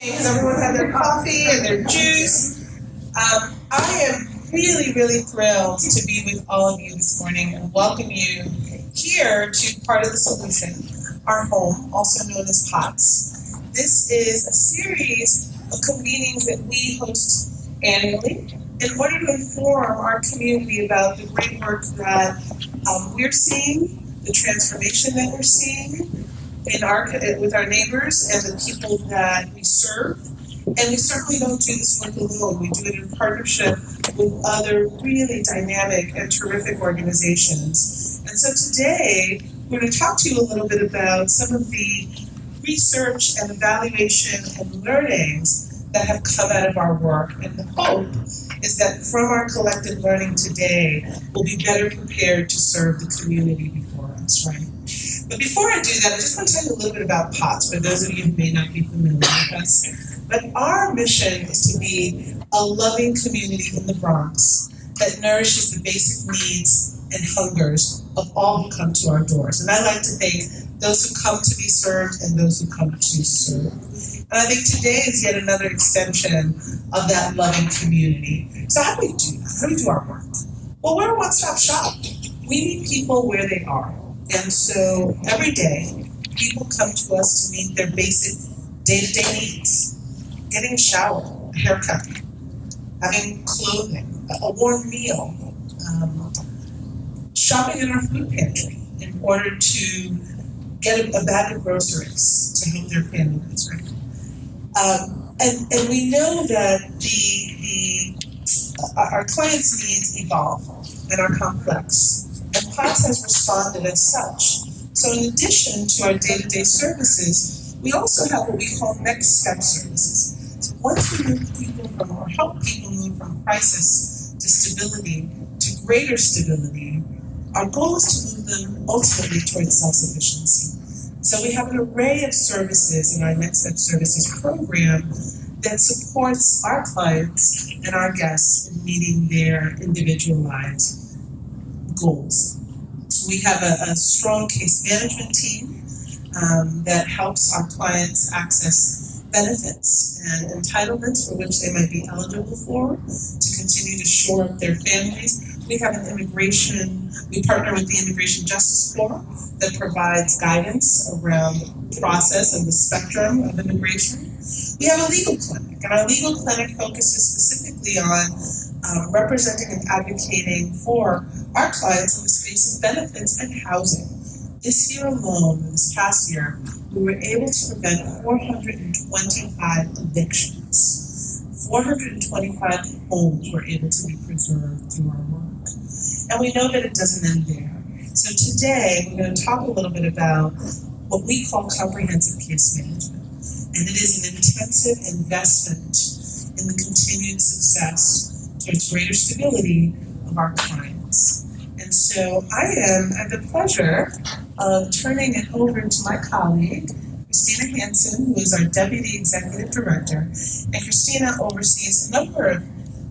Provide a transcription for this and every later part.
Because everyone had their coffee and their juice. I am really, really thrilled to be with all of you this morning and welcome you here to Part of the Solution, our home, also known as POTS. This is a series of convenings that we host annually in order to inform our community about the great work that we're seeing, the transformation that we're seeing with our neighbors and the people that we serve. And we certainly don't do this work alone. We do it in partnership with other really dynamic and terrific organizations. And so today, we're going to talk to you a little bit about some of the research and evaluation and learnings that have come out of our work. And the hope is that from our collective learning today, we'll be better prepared to serve the community before us, right? But before I do that, I just want to tell you a little bit about POTS, for those of you who may not be familiar with us. But our mission is to be a loving community in the Bronx that nourishes the basic needs and hungers of all who come to our doors. And I like to thank those who come to be served and those who come to serve. And I think today is yet another extension of that loving community. So how do we do that? How do we do our work? Well, we're a one-stop shop. We meet people where they are. And so every day, people come to us to meet their basic day-to-day needs. Getting a shower, a haircut, having clothing, a warm meal, shopping in our food pantry in order to get a bag of groceries to help their families, right? And we know that our clients' needs evolve and are complex. And POTS has responded as such. So in addition to our day-to-day services, we also have what we call next step services. So once we move people from, or help people move from crisis to stability to greater stability, our goal is to move them ultimately towards self-sufficiency. So we have an array of services in our next step services program that supports our clients and our guests in meeting their individualized goals. We have a strong case management team that helps our clients access benefits and entitlements for which they might be eligible for to continue to shore up their families. We have we partner with the Immigration Justice Corps that provides guidance around the process and the spectrum of immigration. We have a legal clinic, and our legal clinic focuses specifically on representing and advocating for our clients in the space of benefits and housing. This year alone, this past year, we were able to prevent 425 evictions. 425 homes were able to be preserved through our work. And we know that it doesn't end there. So today, we're going to talk a little bit about what we call comprehensive case management. And it is an intensive investment in the continued success towards greater stability of our clients. And so I have the pleasure of turning it over to my colleague, Christina Hansen, who is our Deputy Executive Director. And Christina oversees a number of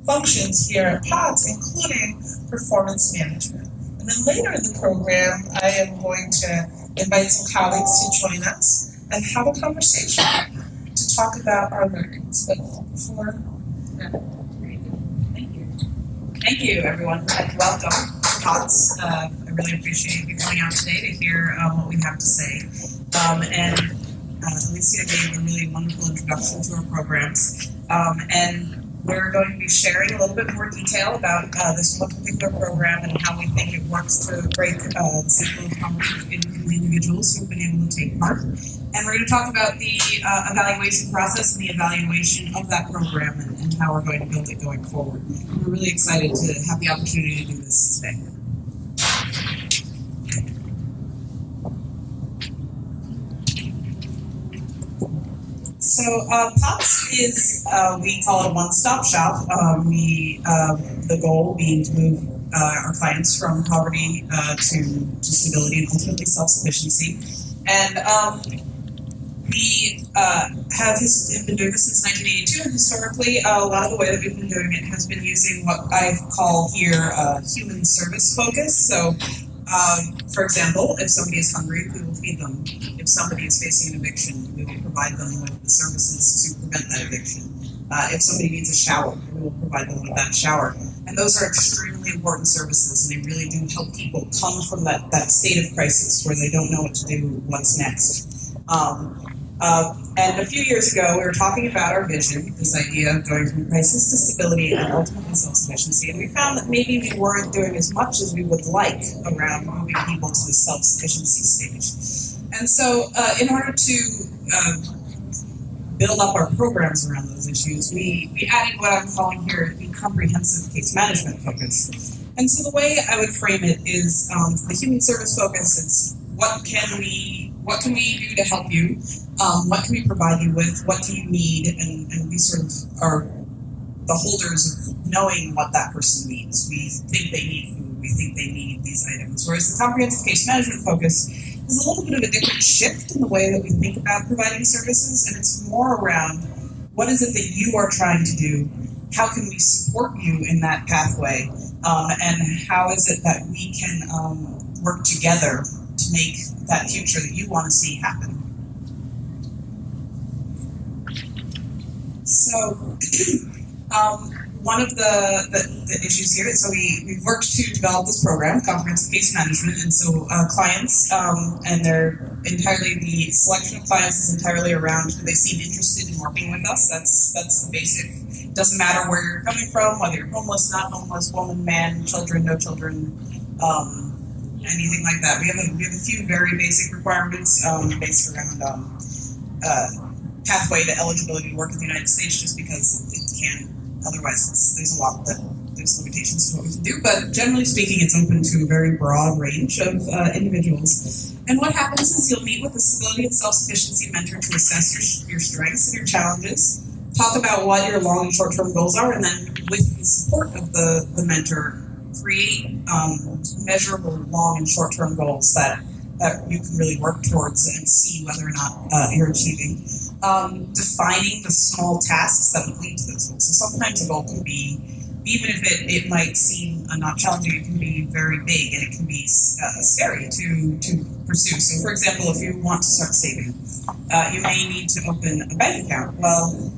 functions here at POTS, including performance management. And then later in the program, I am going to invite some colleagues to join us and have a conversation to talk about our learnings. But before Thank you, everyone. Welcome to POTS. I really appreciate you coming out today to hear what we have to say. Alicia gave a really wonderful introduction to our programs. And we're going to be sharing a little bit more detail about this one particular program and how we think it works to break the cycle of poverty in individuals who've been able to take part. And we're going to talk about the evaluation process and the evaluation of that program and how we're going to build it going forward. We're really excited to have the opportunity to do this today. So POTS is, we call it a one-stop shop. The goal being to move our clients from poverty to stability and ultimately self-sufficiency. And we have been doing this since 1982, and historically, a lot of the way that we've been doing it has been using what I call here human service focus. So For example, if somebody is hungry, we will feed them. If somebody is facing an eviction, we will provide them with the services to prevent that eviction. If somebody needs a shower, we will provide them with that shower. And those are extremely important services, and they really do help people come from that state of crisis where they don't know what to do, what's next. And a few years ago, we were talking about our vision, this idea of going from crisis to stability and ultimately self-sufficiency, and we found that maybe we weren't doing as much as we would like around moving people to the self-sufficiency stage. And so in order to build up our programs around those issues, we added what I'm calling here the comprehensive case management focus. And so the way I would frame it is the human service focus. It's what can we do to help you? What can we provide you with? What do you need? And we sort of are the holders of knowing what that person needs. We think they need food. We think they need these items. Whereas the comprehensive case management focus is a little bit of a different shift in the way that we think about providing services, and it's more around what is it that you are trying to do? How can we support you in that pathway? And how is it that we can work together to make that future that you want to see happen? So, one of the issues here is, so we've worked to develop this program, comprehensive case management, and so clients, and the selection of clients is entirely around, do they seem interested in working with us? That's the basic. Doesn't matter where you're coming from, whether you're homeless, not homeless, woman, man, children, no children, anything like that. We have a few very basic requirements based around pathway to eligibility to work in the United States, just because it can. Otherwise, there's limitations to what we can do. But generally speaking, it's open to a very broad range of individuals. And what happens is you'll meet with a stability and self-sufficiency mentor to assess your strengths and your challenges, talk about what your long and short-term goals are, and then with the support of the mentor, create measurable long and short-term goals that you can really work towards and see whether or not you're achieving. Defining the small tasks that would lead to those goals. So sometimes a goal can be, even if it might seem not challenging, it can be very big and it can be scary to pursue. So for example, if you want to start saving, you may need to open a bank account. Well,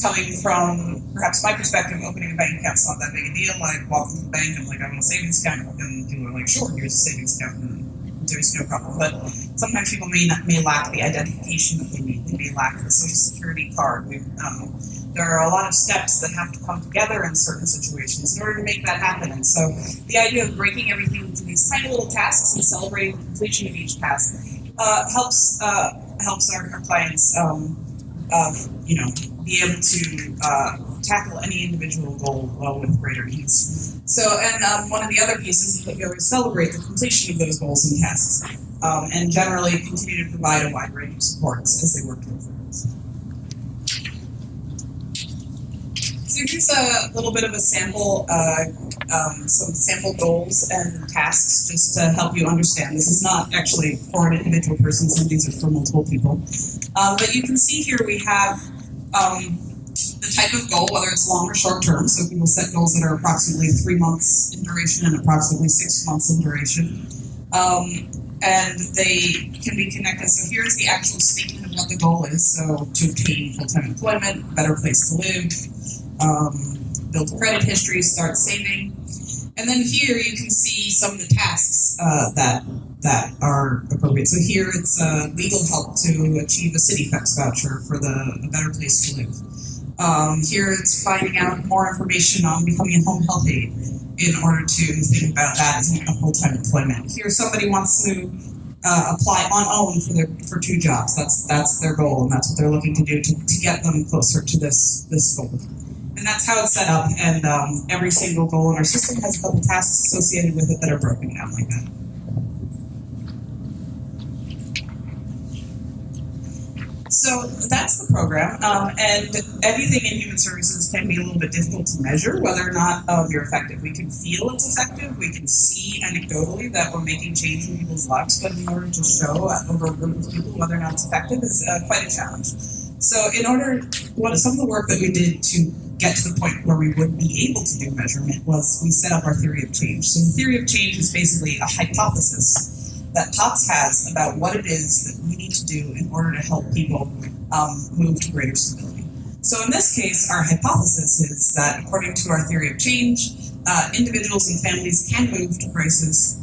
coming from perhaps my perspective, opening a bank account is not that big a deal. Like walking to the bank and like, I want a savings account, and people are like, sure, here's a savings account. And there's no problem. But sometimes people may lack the identification that they need. They may lack the social security card. There are a lot of steps that have to come together in certain situations in order to make that happen. And so the idea of breaking everything into these tiny little tasks and celebrating the completion of each task helps our clients be able to tackle any individual goal with greater ease. So, and one of the other pieces is that we always celebrate the completion of those goals and tasks, and generally continue to provide a wide range of supports as they work towards those. So here's a little bit of a sample, some sample goals and tasks just to help you understand. This is not actually for an individual person, some of these are for multiple people. But you can see here we have the type of goal, whether it's long or short term. So people set goals that are approximately 3 months in duration and approximately 6 months in duration. And they can be connected. So here's the actual statement of what the goal is. So to obtain full-time employment, better place to live, build credit history, start saving. And then here you can see some of the tasks that are appropriate. So here it's legal help to achieve a CityFlex voucher for a better place to live. Here it's finding out more information on becoming a home health aide in order to think about that as a full-time employment. Here somebody wants to apply on own for 2 jobs. That's their goal, and that's what they're looking to do to get them closer to this goal. And that's how it's set up, and every single goal in our system has a couple tasks associated with it that are broken down like that. So that's the program, and everything in human services can be a little bit difficult to measure whether or not you're effective. We can feel it's effective, we can see anecdotally that we're making change in people's lives, but in order to show over a group of people whether or not it's effective is quite a challenge. So some of the work that we did to get to the point where we would be able to do measurement was we set up our theory of change. So the theory of change is basically a hypothesis that POTS has about what it is that we need to do in order to help people move to greater stability. So in this case, our hypothesis is that according to our theory of change, individuals and families can move from crisis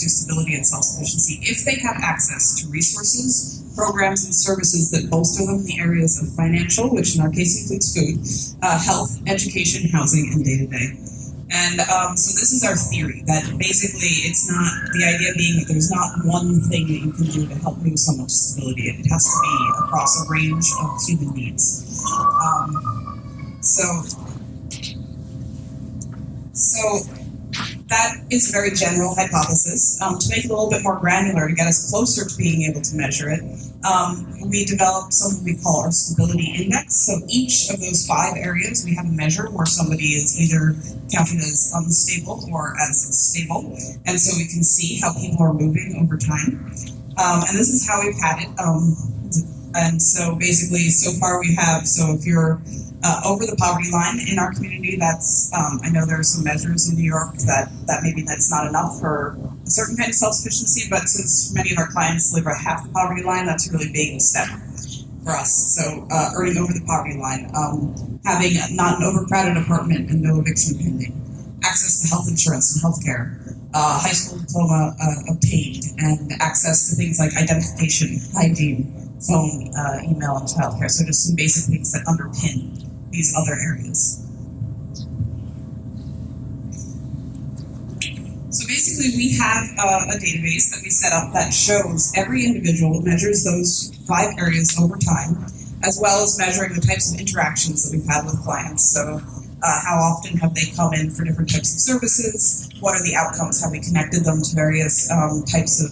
to stability and self-sufficiency if they have access to resources, programs, and services that bolster them in the areas of financial, which in our case includes food, health, education, housing, and day-to-day. And so this is our theory, that basically it's not, the idea being that there's not one thing that you can do to help move someone to stability. It has to be across a range of human needs. So that is a very general hypothesis. To make it a little bit more granular, to get us closer to being able to measure it, we developed something we call our stability index. So each of those 5 areas, we have a measure where somebody is either counted as unstable or as stable. And so we can see how people are moving over time. And this is how we've had it. And so basically, so far we have, so if you're over the poverty line in our community, that's, I know there are some measures in New York that maybe that's not enough for a certain kind of self-sufficiency, but since many of our clients live at half the poverty line, that's a really big step for us. So earning over the poverty line, having not an overcrowded apartment and no eviction pending, access to health insurance and health care, high school diploma obtained, and access to things like identification, hygiene, phone, email, and childcare. So just some basic things that underpin these other areas. So basically we have a database that we set up that shows every individual, measures those 5 areas over time, as well as measuring the types of interactions that we've had with clients. So how often have they come in for different types of services? What are the outcomes? Have we connected them to various types of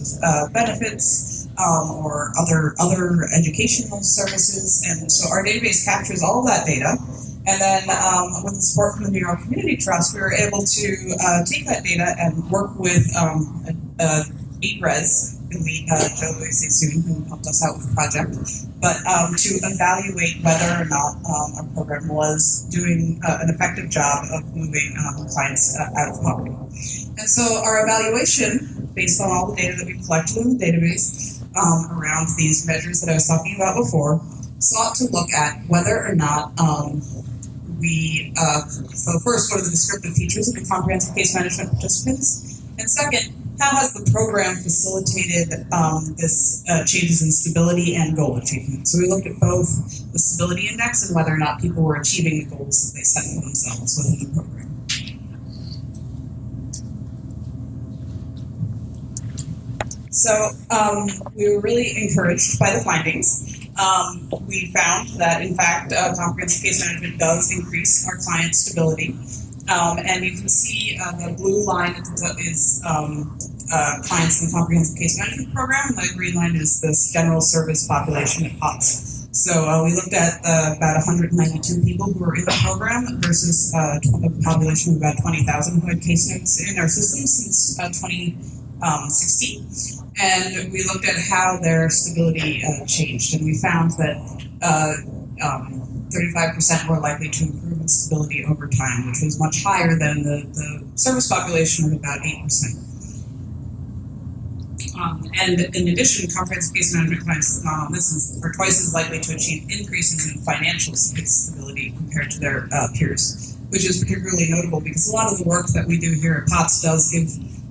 benefits or other educational services? And so our database captures all of that data. And then with the support from the New York Community Trust, we were able to take that data and work with BRES, who we Joe will say soon, who helped us out with the project, but to evaluate whether or not our program was doing an effective job of moving clients out of poverty. And so our evaluation, based on all the data that we collected in the database around these measures that I was talking about before, sought to look at whether or not so first, what are the descriptive features of the comprehensive case management participants? And second, how has the program facilitated this changes in stability and goal achievement? So we looked at both the stability index and whether or not people were achieving the goals that they set for themselves within the program. So we were really encouraged by the findings. We found that, in fact, comprehensive case management does increase our client stability. And you can see the blue line is clients in the comprehensive case management program, and the green line is this general service population at POTS. So we looked at about 192 people who were in the program versus a population of about 20,000 who had case notes in our system since 2016. And we looked at how their stability changed, and we found that 35% were likely to improve in stability over time, which was much higher than the service population of about 8%. And in addition, comprehensive case management clients are twice as likely to achieve increases in financial stability compared to their peers, which is particularly notable because a lot of the work that we do here at POTS does give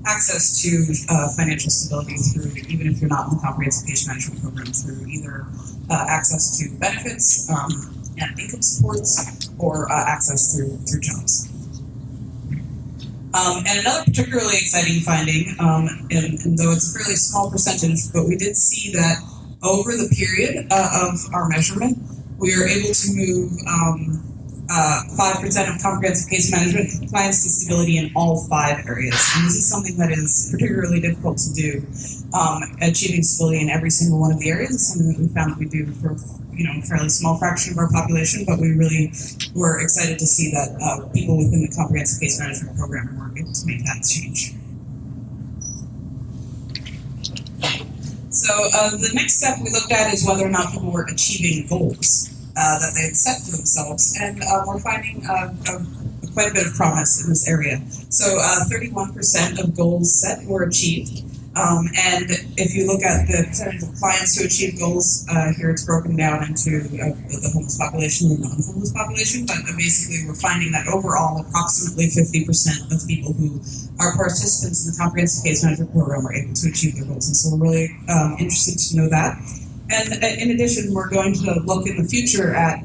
access to financial stability through, even if you're not in the comprehensive case management program, through either access to benefits and income supports or access through jobs. And another particularly exciting finding, and though it's a fairly small percentage, but we did see that over the period of our measurement, we were able to move 5% of comprehensive case management clients to stability in all 5 areas. And this is something that is particularly difficult to do. Achieving stability in every single one of the areas is something that we found we do for a fairly small fraction of our population, but we really were excited to see that people within the comprehensive case management program were able to make that change. So the next step we looked at is whether or not people were achieving goals. that they had set for themselves, and we're finding quite a bit of promise in this area. So 31% of goals set were achieved. And if you look at the percentage of clients who achieve goals, here it's broken down into the homeless population and the non-homeless population, but basically we're finding that overall approximately 50% of people who are participants in the Comprehensive Case Management Program are able to achieve their goals. And so we're really interested to know that. And in addition, we're going to look in the future at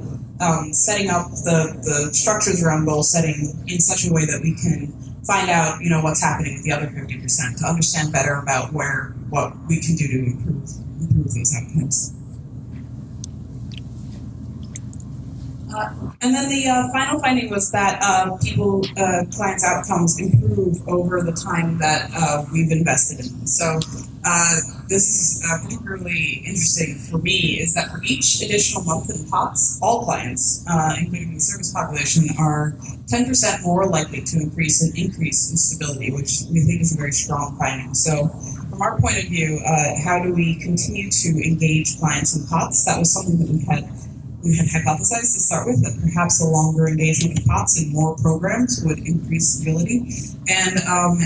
setting up the structures around goal setting in such a way that we can find out, what's happening with the other 50% to understand better about what we can do to improve those outcomes. And then the final finding was that clients' outcomes improve over the time that we've invested in them. So this is particularly interesting for me, is that for each additional month in POTS, all clients, including the service population, are 10% more likely to increase in stability, which we think is a very strong finding. So from our point of view, how do we continue to engage clients in POTS? That was something that we had hypothesized to start with, that perhaps a longer engagement in POTS and more programs would increase stability. And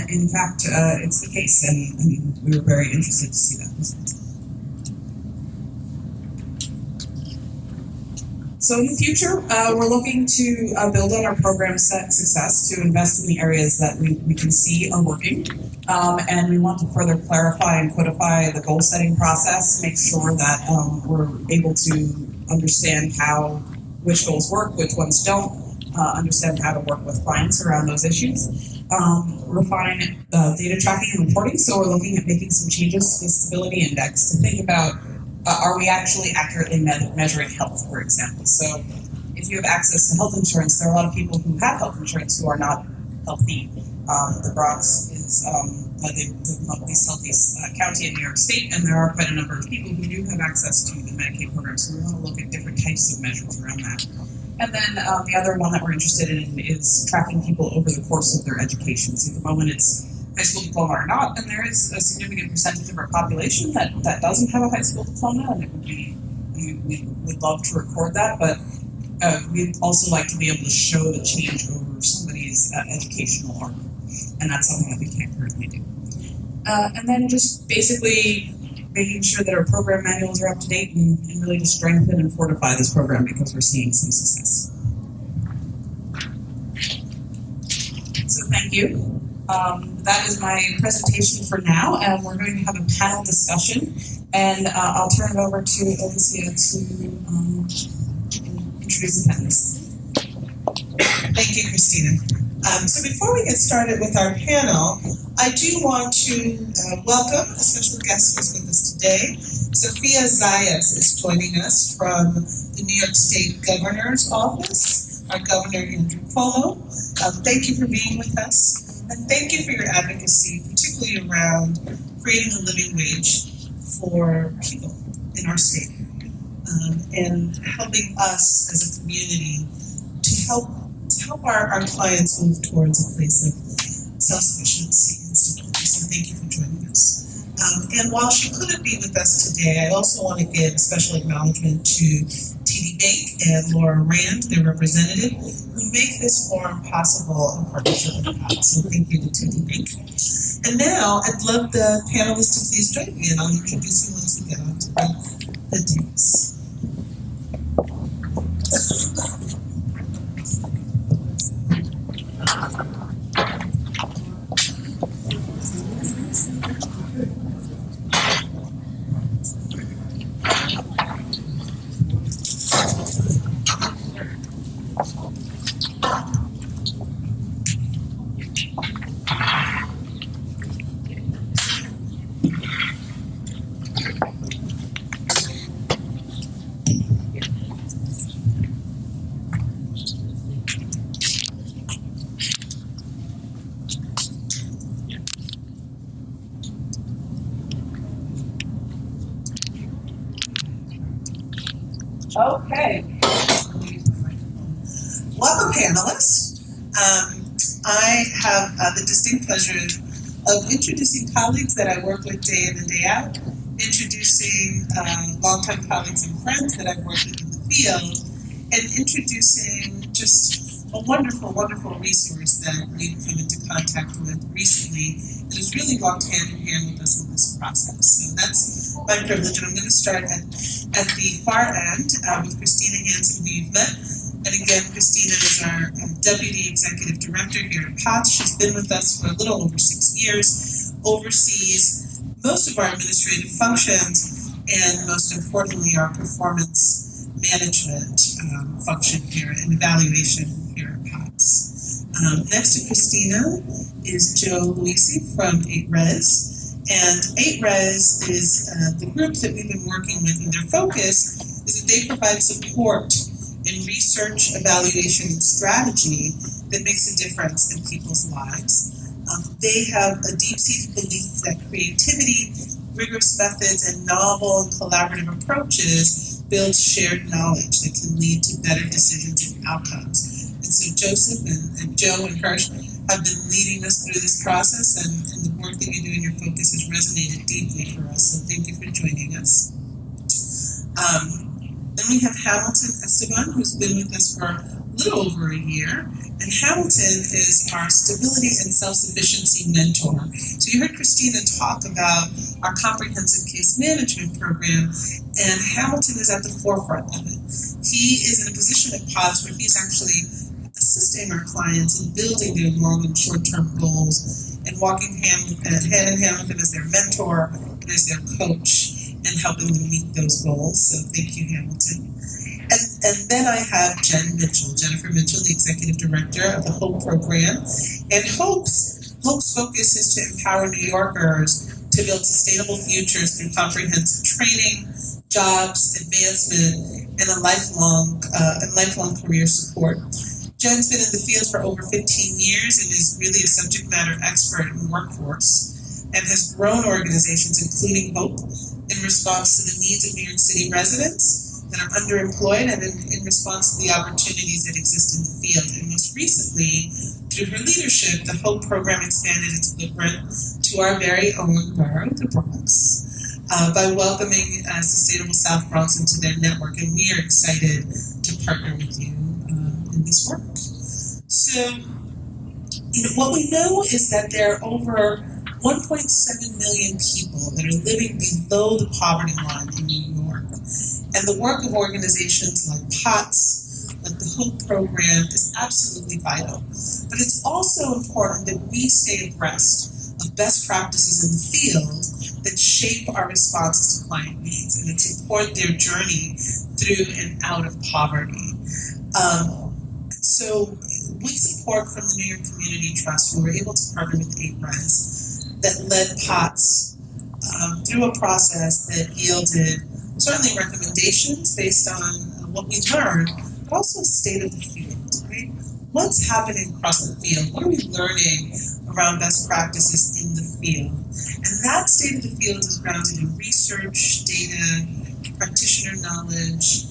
in fact, it's the case, and we were very interested to see that result. So in the future, we're looking to build on our program success to invest in the areas that we can see are working. And we want to further clarify and codify the goal setting process, make sure that we're able to understand which goals work, which ones don't, understand how to work with clients around those issues. Refine data tracking and reporting, so we're looking at making some changes to the stability index to think about, are we actually accurately measuring health, for example? So if you have access to health insurance, there are a lot of people who have health insurance who are not healthy. The Bronx is the least healthiest county in New York State, and there are quite a number of people who do have access to the Medicaid program, so we want to look at different types of measures around that. And then the other one that we're interested in is tracking people over the course of their education. So at the moment it's high school diploma or not, and there is a significant percentage of our population that doesn't have a high school diploma, and we would love to record that, but we'd also like to be able to show the change over somebody's educational arc, and that's something that we can't currently do. And then just basically making sure that our program manuals are up to date and really to strengthen and fortify this program because we're seeing some success. So thank you. That is my presentation for now, and we're going to have a panel discussion, and I'll turn it over to Alicia to introduce the panelists. Thank you, Christina. So before we get started with our panel, I do want to welcome a special guest who's with us today. Sophia Zayas is joining us from the New York State Governor's Office, our Governor Andrew Cuomo. Thank you for being with us, and thank you for your advocacy, particularly around creating a living wage for people in our state, and helping us as a community to help our clients move towards a place of self-sufficiency and stability. So thank you for joining us. And while she couldn't be with us today, I also want to give special acknowledgement to TD Bank and Laura Rand, their representative, who make this forum possible in partnership with us. So thank you to TD Bank. And now I'd love the panelists to please join me, and I'll introduce you once we get on to the dais. Okay. Welcome, panelists. I have the distinct pleasure of introducing colleagues that I work with day in and day out, introducing longtime colleagues and friends that I've worked with in the field, and introducing just a wonderful, wonderful resource that we've come into contact with recently that has really walked hand in hand with us in this process. So that's my privilege, and I'm going to start at the far end with Christina Hansen, who you've met. And again, Christina is our Deputy Executive Director here at POTS. She's been with us for a little over 6 years, oversees most of our administrative functions, and most importantly, our performance management function here and evaluation here at POTS. Next to Christina is Joe Luisi from 8Res. And 8Res is the group that we've been working with, and their focus is that they provide support in research, evaluation, and strategy that makes a difference in people's lives. They have a deep-seated belief that creativity, rigorous methods, and novel and collaborative approaches build shared knowledge that can lead to better decisions and outcomes. And so Joseph and Joe and Hirsch have been leading us through this process, and the work that you do in your focus has resonated deeply for us, so thank you for joining us. Then we have Hamilton Esteban, who's been with us for a little over a year. And Hamilton is our stability and self-sufficiency mentor. So you heard Christina talk about our comprehensive case management program, and Hamilton is at the forefront of it. He is in a position at POTS where he's actually assisting our clients in building their long and short-term goals and walking hand in hand with them as their mentor and as their coach, and helping them meet those goals. So thank you, Hamilton. And then I have Jennifer Mitchell, the Executive Director of the HOPE program. And HOPE's focus is to empower New Yorkers to build sustainable futures through comprehensive training, jobs, advancement, and lifelong career support. Jen's been in the field for over 15 years and is really a subject matter expert in workforce, and has grown organizations, including HOPE, in response to the needs of New York City residents that are underemployed, and in response to the opportunities that exist in the field. And most recently, through her leadership, the HOPE program expanded its footprint to our very own borough, the Bronx, by welcoming Sustainable South Bronx into their network. And we are excited to partner with you in this work. So, what we know is that there are over 1.7 million people that are living below the poverty line in New York. And the work of organizations like POTS, like the HOPE program, is absolutely vital. But it's also important that we stay abreast of best practices in the field that shape our responses to client needs and that support their journey through and out of poverty. So with support from the New York Community Trust, we were able to partner with 8Res that led POTS through a process that yielded certainly recommendations based on what we learned, but also a state of the field, right? What's happening across the field? What are we learning around best practices in the field? And that state of the field is grounded in research, data, practitioner knowledge,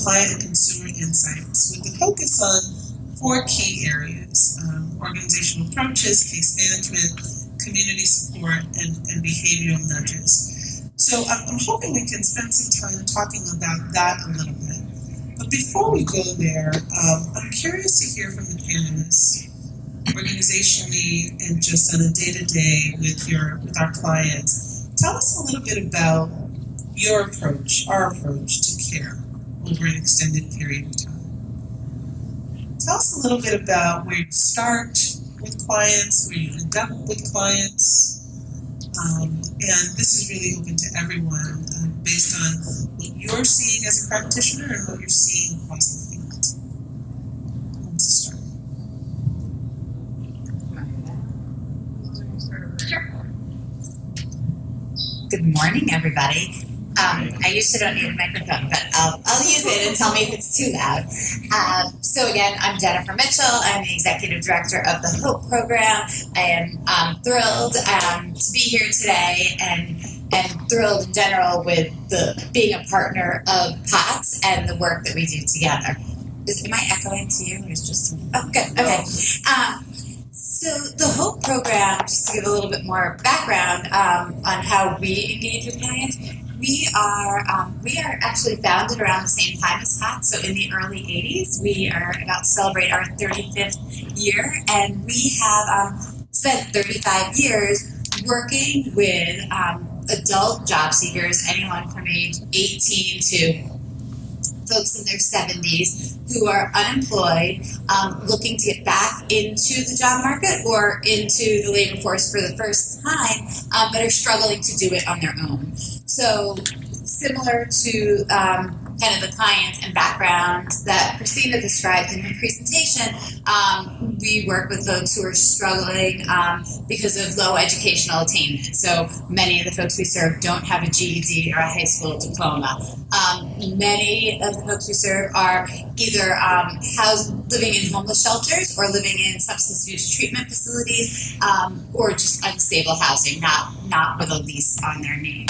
client and consumer insights, with the focus on 4 key areas: organizational approaches, case management, community support, and behavioral nudges. So I'm hoping we can spend some time talking about that a little bit. But before we go there, I'm curious to hear from the panelists, organizationally and just on a day-to-day with our clients. Tell us a little bit about your approach, our approach to care over an extended period of time. Tell us a little bit about where you start with clients, where you end up with clients, and this is really open to everyone based on what you're seeing as a practitioner and what you're seeing across the field. Who wants to start? Sure. Good morning, everybody. I usually don't need a microphone, but I'll use it and tell me if it's too loud. So again, I'm Jennifer Mitchell. I'm the Executive Director of the HOPE program. I am thrilled to be here today and thrilled in general with being a partner of POTS and the work that we do together. Am I echoing to you? Or is just oh, good. Okay. So the HOPE program, just to give a little bit more background on how we engage with clients, we we are actually founded around the same time as Pat, so in the early 80s. We are about to celebrate our 35th year, and we have spent 35 years working with adult job seekers, anyone from age 18 to folks in their 70s who are unemployed, looking to get back into the job market or into the labor force for the first time, but are struggling to do it on their own. So similar to kind of the clients and background that Christina described in her presentation, we work with folks who are struggling because of low educational attainment. So many of the folks we serve don't have a GED or a high school diploma. Many of the folks we serve are either living in homeless shelters or living in substance abuse treatment facilities, or just unstable housing, not with a lease on their name.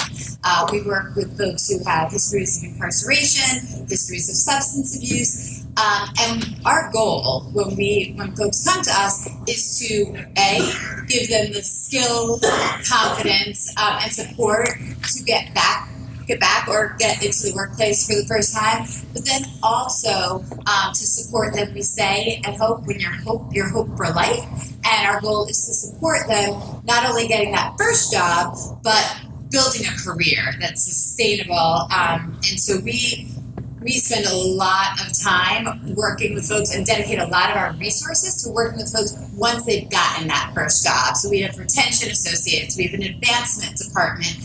We work with folks who have histories of incarceration, histories of substance abuse, and our goal when folks come to us is to give them the skill, confidence, and support to get back or get into the workplace for the first time, but then also to support them. We say at Hope, when your hope for life, and our goal is to support them not only getting that first job, but building a career that's sustainable. And so we spend a lot of time working with folks and dedicate a lot of our resources to working with folks once they've gotten that first job. So we have retention associates, we have an advancement department,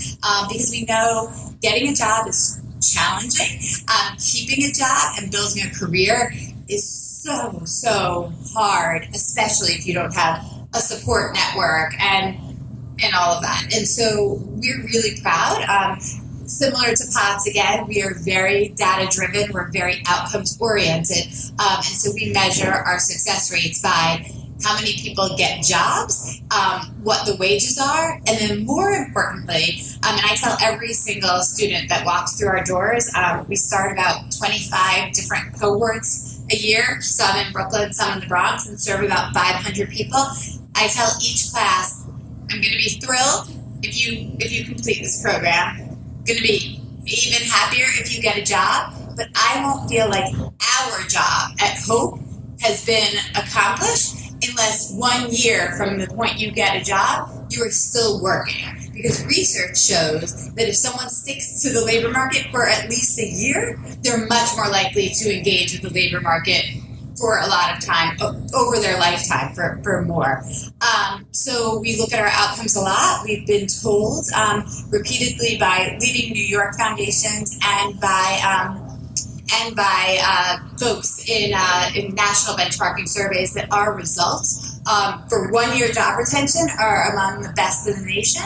because we know getting a job is challenging. Keeping a job and building a career is so hard, especially if you don't have a support network and all of that. And so we're really proud. Similar to POTS, again, we are very data-driven. We're very outcomes-oriented. And so we measure our success rates by how many people get jobs, what the wages are, and then more importantly, and I tell every single student that walks through our doors, we start about 25 different cohorts a year, some in Brooklyn, some in the Bronx, and serve about 500 people. I tell each class, I'm going to be thrilled if you complete this program. Going to be even happier if you get a job, but I won't feel like our job at Hope has been accomplished unless 1 year from the point you get a job, you are still working. Because research shows that if someone sticks to the labor market for at least a year, they're much more likely to engage with the labor market for a lot of time, over their lifetime, for more. So we look at our outcomes a lot. We've been told repeatedly by leading New York foundations and by folks in national benchmarking surveys that our results for 1 year job retention are among the best in the nation.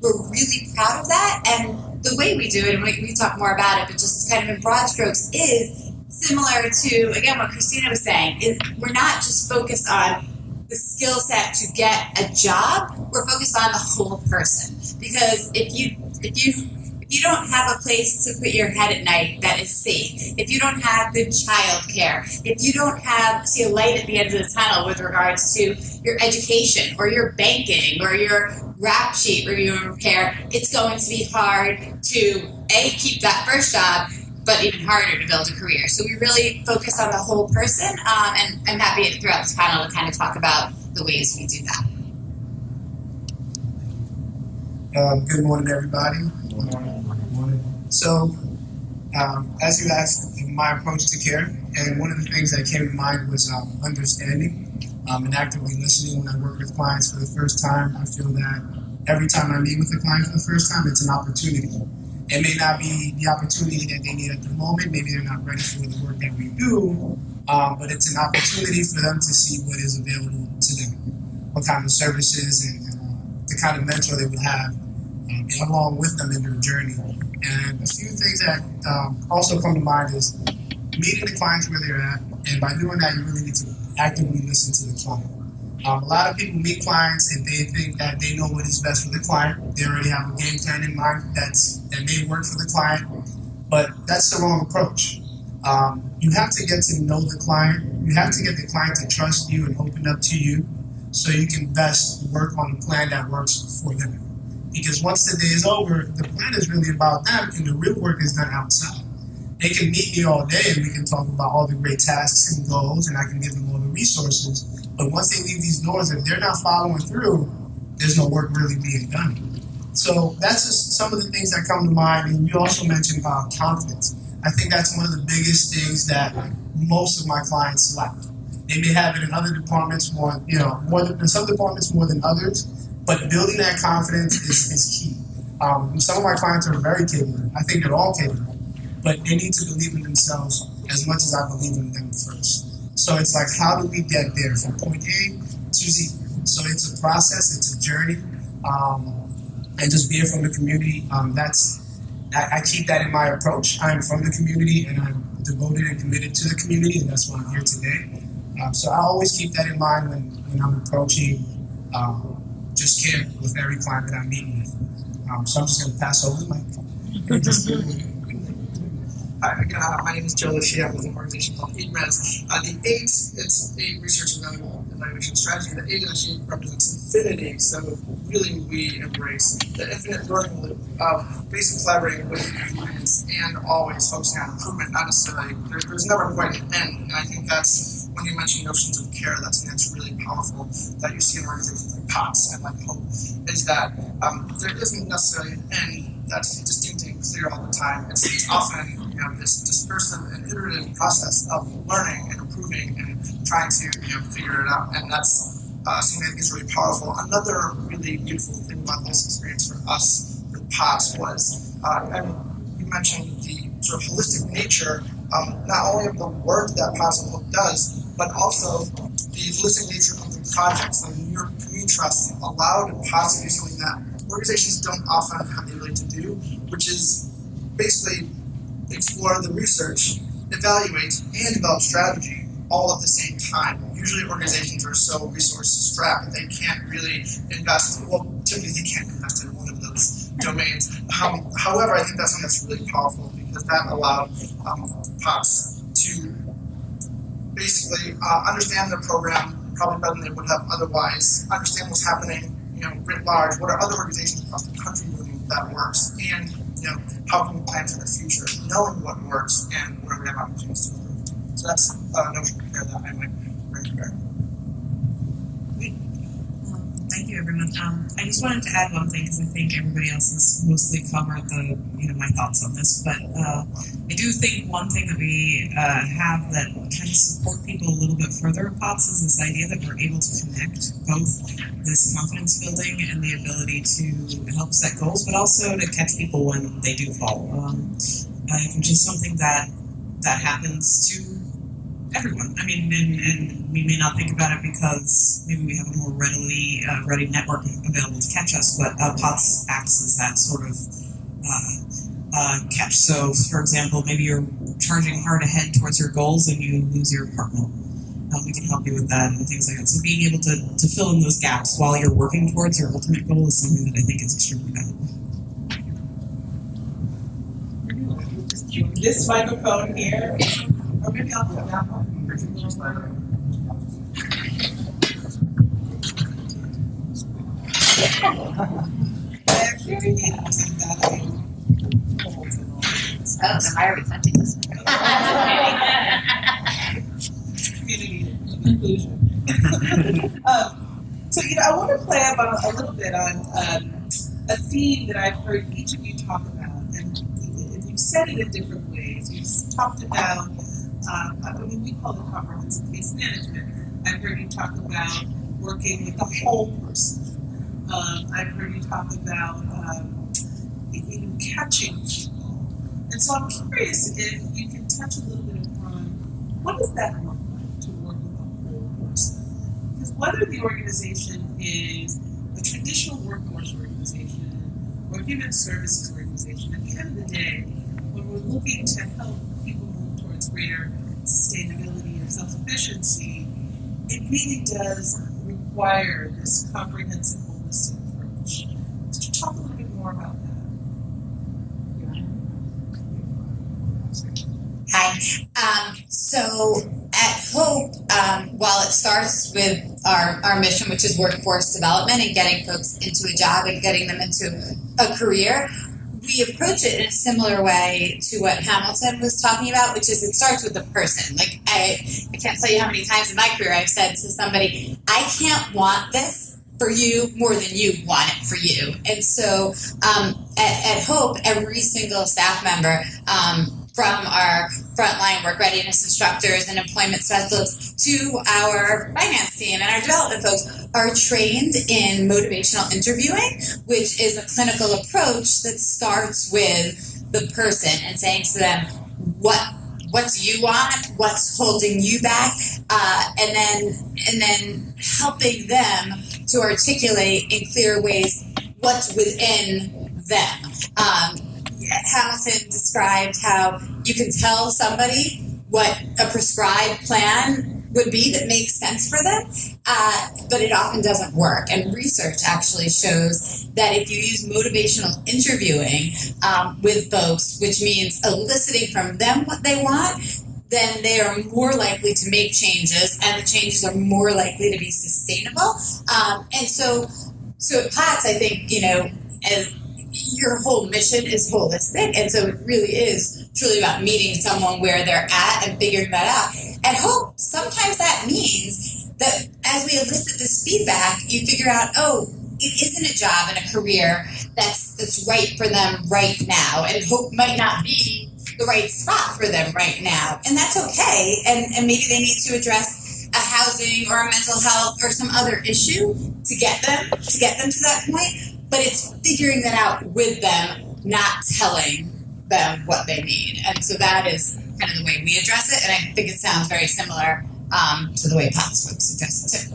We're really proud of that. And the way we do it, and we can talk more about it, but just kind of in broad strokes, is similar to, again, what Christina was saying. We're not just focused on the skill set to get a job. We're focused on the whole person. Because if you don't have a place to put your head at night that is safe, if you don't have good child care, if you don't see a light at the end of the tunnel with regards to your education or your banking or your rap sheet review and repair, it's going to be hard to, keep that first job, but even harder to build a career. So we really focus on the whole person, and I'm happy throughout this panel to kind of talk about the ways we do that. Good morning, everybody. Good morning. So, as you asked, my approach to care, and one of the things that came to mind was understanding and actively listening. When I work with clients for the first time, I feel that every time I meet with a client for the first time, it's an opportunity. It may not be the opportunity that they need at the moment. Maybe they're not ready for the work that we do, but it's an opportunity for them to see what is available to them, what kind of services and the kind of mentor they would have along with them in their journey. And a few things that also come to mind is meeting the clients where they're at, and by doing that, you really need to actively listen to the client. A lot of people meet clients and they think that they know what is best for the client. They already have a game plan in mind that may work for the client, but that's the wrong approach. You have to get to know the client. You have to get the client to trust you and open up to you so you can best work on a plan that works for them. Because once the day is over, the plan is really about them, and the real work is done outside. They can meet me all day, and we can talk about all the great tasks and goals, and I can give them all the resources. But once they leave these doors, if they're not following through, there's no work really being done. So that's just some of the things that come to mind. And you also mentioned about confidence. I think that's one of the biggest things that most of my clients lack. They may have it in other departments in some departments more than others, but building that confidence is key. Some of my clients are very capable. I think they're all capable, but they need to believe in themselves as much as I believe in them first. So it's like, how do we get there from point A to Z? So it's a process, it's a journey, and just being from the community. I keep that in my approach. I'm from the community, and I'm devoted and committed to the community, and that's why I'm here today. So I always keep that in mind when I'm approaching just care with every client that I'm meeting with. So I'm just going to pass over the mic. Hi, again, my name is Joe Lachey. I'm with an organization called AIDRES. The 8, it's a research and evaluation strategy. The 8 actually represents infinity, so really we embrace the infinite learning loop of basically collaborating with clients and always focusing on improvement, not necessarily, there's never quite an end. And I think that's, when you mention notions of care, that's really powerful that you see in organizations like POTS and like HOPE, is that there isn't necessarily an end that's distinct and clear all the time. It's often this discursive and iterative process of learning and improving and trying to figure it out, and that's something I think is really powerful. Another really beautiful thing about this experience for us with POTS was, and you mentioned the sort of holistic nature, not only of the work that POTS and HOPE does, but also the holistic nature of the projects. The New York Community Trust allowed POTS to do something that organizations don't often have the ability to do, which is basically explore the research, evaluate, and develop strategy all at the same time. Usually organizations are so resource strapped that they can't really invest, typically they can't invest in one of those domains. However, I think that's something that's really powerful because that allowed POTS to basically understand their program probably better than they would have otherwise, understand what's happening, writ large, what are other organizations across the country doing that works, and how can we plan for the future, knowing what works and where we have opportunities to improve. So that's a notion of care that I might bring to bear. Thank you, everyone. I just wanted to add one thing because I think everybody else has mostly covered my thoughts on this. But I do think one thing that we have that kind of support people a little bit further at POTS is this idea that we're able to connect both this confidence building and the ability to help set goals, but also to catch people when they do fall, which is something that happens to everyone. I mean, and we may not think about it because maybe we have a more ready network available to catch us, but POTS acts as that sort of catch. So, for example, maybe you're charging hard ahead towards your goals and you lose your apartment. We can help you with that and things like that. So being able to fill in those gaps while you're working towards your ultimate goal is something that I think is extremely valuable. This microphone here, or maybe I'll put that one. I actually do need to take that out. Oh, so why are we touching this? Community inclusion. So, I want to play up on a little bit on a theme that I've heard each of you talk about, and you've said it in different ways. You've talked about, we call it comprehensive case management. I've heard you talk about working with the whole person. I've heard you talk about catching people. And so I'm curious if you can touch a little bit on what does that look like to work with the whole person? Because whether the organization is a traditional workforce organization or a human services organization, at the end of the day, when we're looking to help people move towards greater sustainability and self-sufficiency, it really does require this comprehensive, holistic approach. Could you talk a little bit more about that? Hi. So At Hope, while it starts with our mission, which is workforce development and getting folks into a job and getting them into a career, we approach it in a similar way to what Hamilton was talking about, which is it starts with the person. Like, I can't tell you how many times in my career I've said to somebody, I can't want this for you more than you want it for you. And so at Hope, every single staff member, from our frontline work readiness instructors and employment specialists to our finance team and our development folks, are trained in motivational interviewing, which is a clinical approach that starts with the person and saying to them, what do you want? What's holding you back? And then helping them to articulate in clear ways what's within them. Hamilton described how you can tell somebody what a prescribed plan would be that makes sense for them, but it often doesn't work. And research actually shows that if you use motivational interviewing with folks, which means eliciting from them what they want, then they are more likely to make changes, and the changes are more likely to be sustainable. And so at POTS, I think, as your whole mission is holistic, and so it really is truly about meeting someone where they're at and figuring that out. At Hope, sometimes that means that as we elicit this feedback, you figure out, it isn't a job and a career that's right for them right now, and Hope might not be the right spot for them right now, and that's okay. And maybe they need to address a housing or a mental health or some other issue to get them to that point. But it's figuring that out with them, not telling them what they need. And so that is kind of the way we address it. And I think it sounds very similar to the way POTS folks address it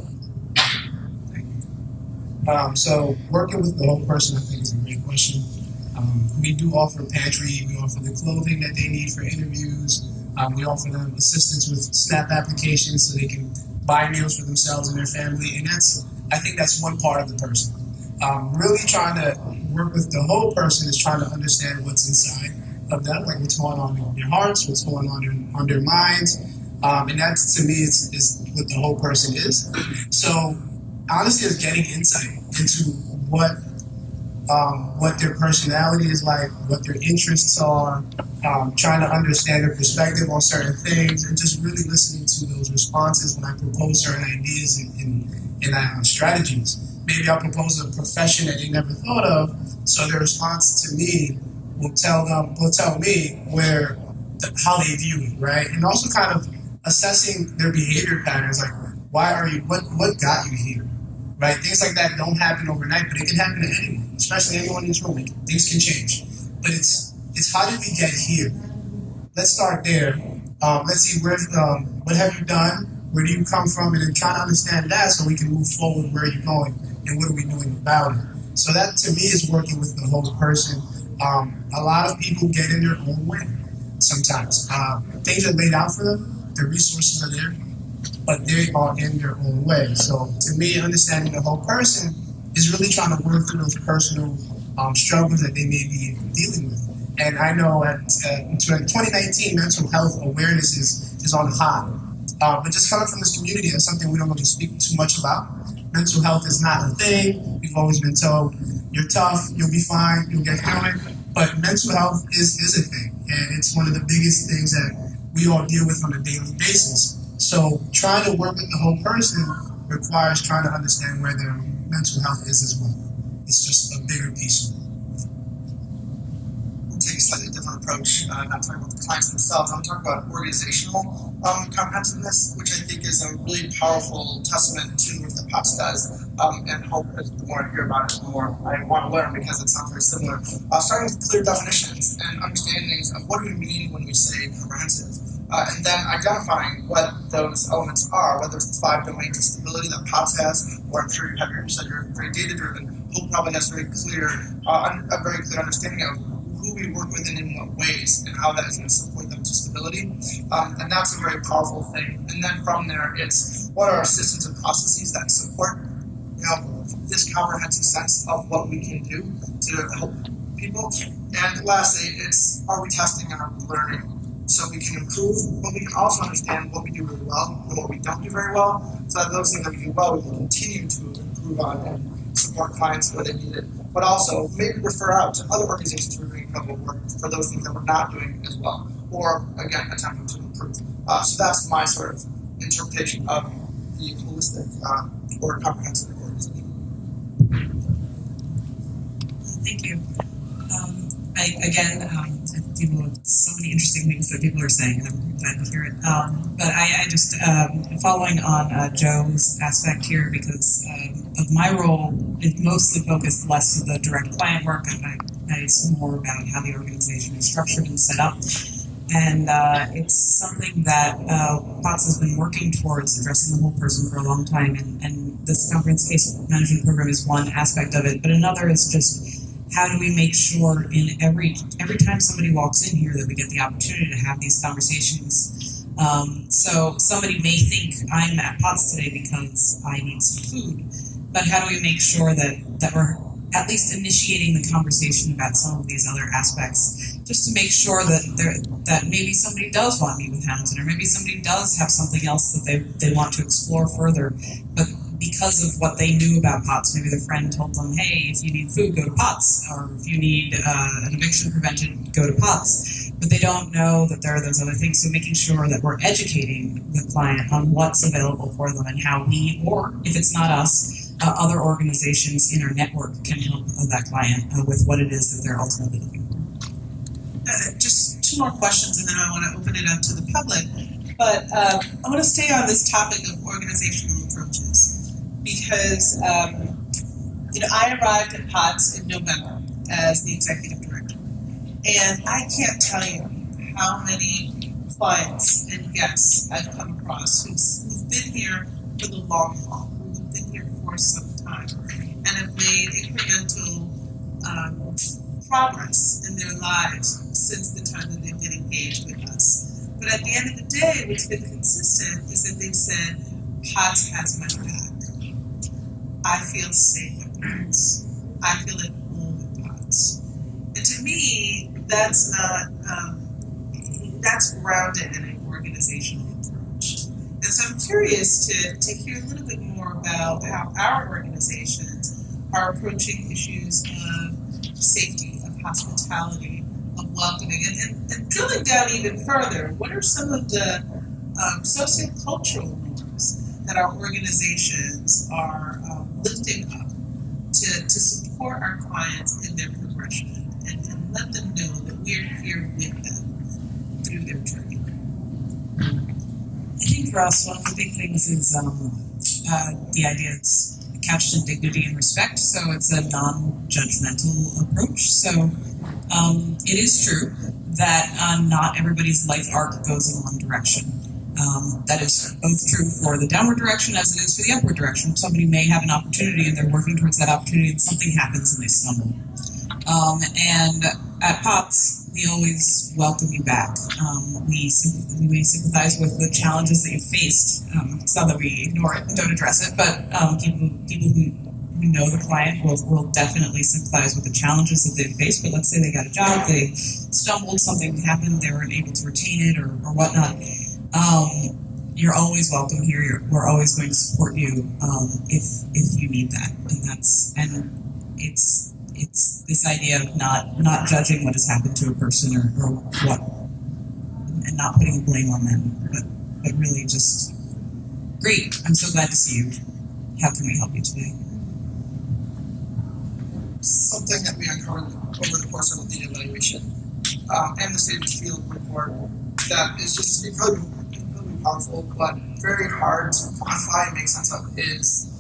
too. So working with the whole person, I think, is a great question. We do offer pantry. We offer the clothing that they need for interviews. We offer them assistance with SNAP applications so they can buy meals for themselves and their family. And I think that's one part of the person. Really trying to work with the whole person is trying to understand what's inside of them, like what's going on in their hearts, what's going on their minds. And that, to me, is what the whole person is. So honestly, it's getting insight into what their personality is like, what their interests are, trying to understand their perspective on certain things, and just really listening to those responses when I propose certain ideas and strategies. Maybe I'll propose a profession that they never thought of, so their response to me will tell me how they view it, right? And also kind of assessing their behavior patterns, like what got you here, right? Things like that don't happen overnight, but it can happen to anyone, especially anyone in this room. Things can change, but it's how did we get here? Let's start there. Let's see what have you done? Where do you come from? And then trying to understand that so we can move forward where you're going and what are we doing about it. So that, to me, is working with the whole person. A lot of people get in their own way sometimes. Things are laid out for them. The resources are there, but they are in their own way. So to me, understanding the whole person is really trying to work through those personal struggles that they may be dealing with. And I know in 2019, mental health awareness is on high. But just coming from this community, that's something we don't really speak too much about. Mental health is not a thing. We've always been told, you're tough, you'll be fine, you'll get through it. But mental health is a thing. And it's one of the biggest things that we all deal with on a daily basis. So trying to work with the whole person requires trying to understand where their mental health is as well. It's just a bigger piece of it. Take a slightly different approach, not talking about the clients themselves. I'm talking about organizational comprehensiveness, which I think is a really powerful testament to what the POTS does, and hope as the more I hear about it, the more I want to learn, because it sounds very similar. Starting with clear definitions and understandings of what do we mean when we say comprehensive, and then identifying what those elements are, whether it's the 5 domains of stability that POTS has, or I'm sure you said you're very data-driven. Hope probably has a very clear understanding of who we work with and in what ways, and how that is going to support them to stability. And that's a very powerful thing. And then from there, it's what are our systems and processes that support this comprehensive sense of what we can do to help people. And lastly, it's are we testing and are we learning so we can improve, but we can also understand what we do really well and what we don't do very well, so that those things that we do well, we can continue to improve on and support clients where they need it, but also maybe refer out to other organizations who are doing incredible work for those things that we're not doing as well, or again, attempting to improve. So that's my sort of interpretation of the holistic or comprehensive organization. Thank you. People have so many interesting things that people are saying, and I'm glad to hear it. But I just, following on Joe's aspect here, because of my role, it's mostly focused less of the direct client work, and it's more about how the organization is structured and set up. And it's something that POTS has been working towards addressing the whole person for a long time, and this comprehensive case management program is one aspect of it, but another is just how do we make sure in every time somebody walks in here that we get the opportunity to have these conversations. So somebody may think I'm at POTS today because I need some food, but how do we make sure that we're at least initiating the conversation about some of these other aspects, just to make sure that maybe somebody does want to meet with Hamilton, or maybe somebody does have something else that they want to explore further, but because of what they knew about POTS, maybe their friend told them, hey, if you need food, go to POTS, or if you need an eviction prevention, go to POTS. But they don't know that there are those other things, so making sure that we're educating the client on what's available for them and how we, or if it's not us, other organizations in our network can help that client with what it is that they're ultimately looking for. Just two more questions, and then I want to open it up to the public. But I want to stay on this topic of organizational approaches. Because, I arrived at POTS in November as the executive director. And I can't tell you how many clients and guests I've come across who've been here for the long haul, who've been here for some time, and have made incremental progress in their lives since the time that they've been engaged with us. But at the end of the day, what's been consistent is that they've said, POTS has my back. I feel safe at POTS. I feel at home at POTS. And to me, that's not, that's grounded in an organizational approach. And so I'm curious to hear a little bit more about how our organizations are approaching issues of safety, of hospitality, of welcoming. And drilling down even further, what are some of the sociocultural norms that our organizations are lifting up to support our clients in their progression and let them know that we're here with them through their journey? I think for us, one of the big things is the idea it's couched in dignity and respect, so it's a non-judgmental approach. So it is true that not everybody's life arc goes in one direction. That is both true for the downward direction as it is for the upward direction. Somebody may have an opportunity and they're working towards that opportunity and something happens and they stumble. And at POTS, we always welcome you back. We may sympathize with the challenges that you faced. It's not that we ignore it and don't address it, but people who know the client will definitely sympathize with the challenges that they've faced. But let's say they got a job, they stumbled, something happened, they weren't able to retain it or whatnot. You're always welcome here. We're always going to support you if you need that, and it's this idea of not judging what has happened to a person or what, and not putting the blame on them, but really just great. I'm so glad to see you. How can we help you today? Something that we uncovered over the course of the evaluation and the state of the field report that is just incredibly powerful, but very hard to quantify and make sense of is,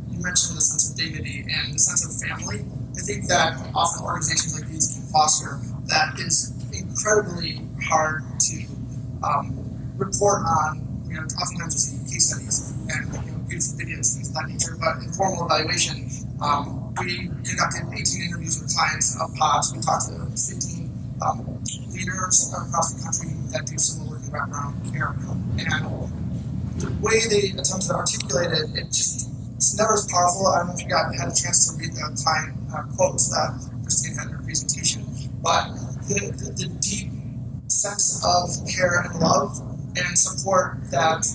you mentioned the sense of dignity and the sense of family. I think that often organizations like these can foster that is incredibly hard to report on. Oftentimes you see case studies and beautiful videos, things of that nature, but in formal evaluation, we conducted 18 interviews with clients of POTS. We talked to 15 leaders across the country that do similar work in background care. And the way they attempted to articulate it, it's never as powerful. I don't know if you had a chance to read the client quotes that Christine had in her presentation, but the deep sense of care and love and support that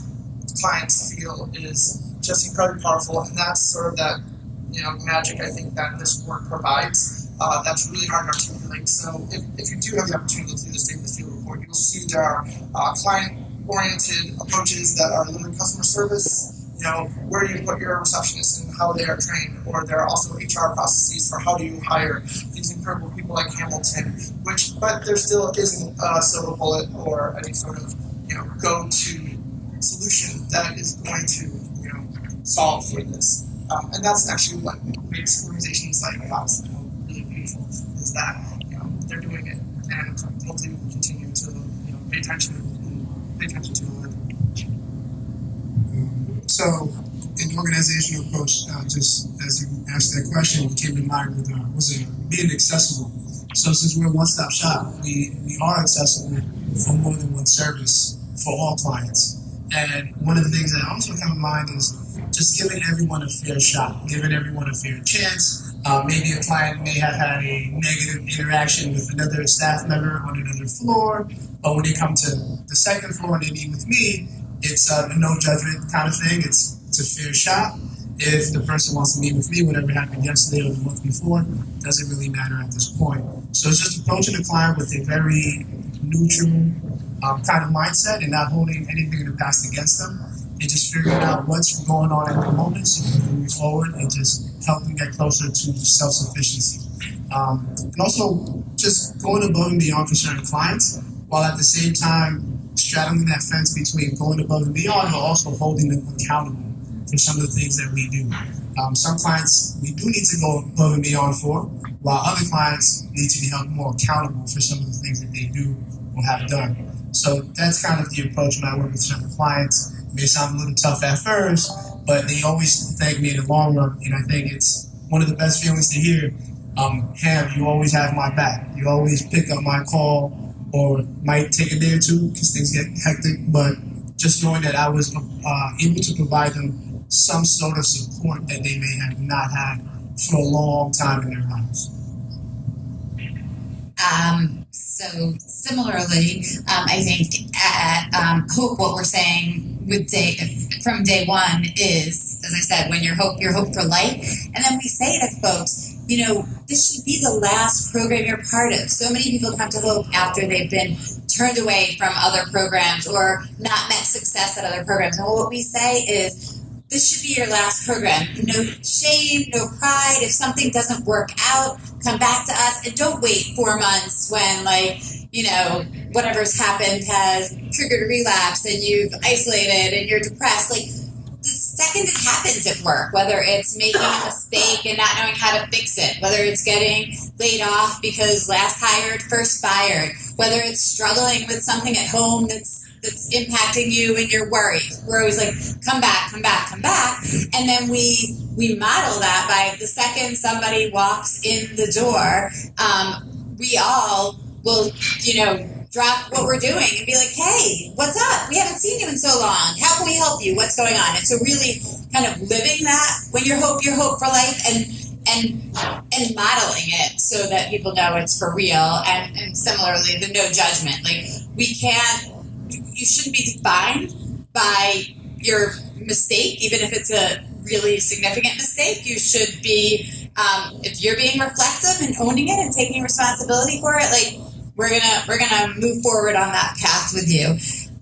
clients feel is just incredibly powerful, and that's sort of that magic I think that this work provides. That's really hard to articulate. So if you do have the opportunity to see the State of the Field report, you'll see there are client-oriented approaches that are limited customer service. Where do you put your receptionists and how they are trained, or there are also HR processes for how do you hire these incredible people like Hamilton, but there still isn't a silver bullet or any sort of go-to solution that is going to solve for this. And that's actually what makes organizations like us really beautiful, is that they're doing it, and hopefully we'll continue to pay attention to it. So, an organizational approach, just as you asked that question, what came to mind was being accessible. So, since we're a one-stop shop, we are accessible for more than one service for all clients. And one of the things that also come to mind is just giving everyone a fair shot, giving everyone a fair chance. Maybe a client may have had a negative interaction with another staff member on another floor, but when they come to the second floor and they meet with me, it's a no judgment kind of thing. It's a fair shot. If the person wants to meet with me, whatever happened yesterday or the month before, doesn't really matter at this point. So it's just approaching the client with a very neutral kind of mindset and not holding anything in the past against them, and just figuring out what's going on at the moment so we can move forward and just help them get closer to self-sufficiency. And also just going above and beyond for certain clients, while at the same time straddling that fence between going above and beyond, but also holding them accountable for some of the things that we do. Some clients we do need to go above and beyond for, while other clients need to be held more accountable for some of the things that they do or have done. So that's kind of the approach when I work with certain clients. It may sound a little tough at first, but they always thank me in the long run, and I think it's one of the best feelings to hear. Ham, you always have my back. You always pick up my call, or might take a day or two because things get hectic, but just knowing that I was able to provide them some sort of support that they may have not had for a long time in their lives. So similarly, I think at Hope, what we're saying from day one is, as I said, when you're Hope for life. And then we say to folks, this should be the last program you're part of. So many people come to Hope after they've been turned away from other programs or not met success at other programs. And what we say is, this should be your last program. No shame, no pride. If something doesn't work out, come back to us, and don't wait 4 months when, whatever's happened has triggered a relapse and you've isolated and you're depressed. The second it happens at work, whether it's making a mistake and not knowing how to fix it, whether it's getting laid off because last hired, first fired, whether it's struggling with something at home that's impacting you and you're worried, we're always like, come back. And then we model that by the second somebody walks in the door, we all will, drop what we're doing and be like, hey, what's up? We haven't seen you in so long. How can we help you? What's going on? And so really kind of living that when you're Hope for life, and modeling it so that people know it's for real. And similarly, the no judgment. You shouldn't be defined by your mistake, even if it's a really significant mistake. You should be, if you're being reflective and owning it and taking responsibility for it, we're gonna move forward on that path with you.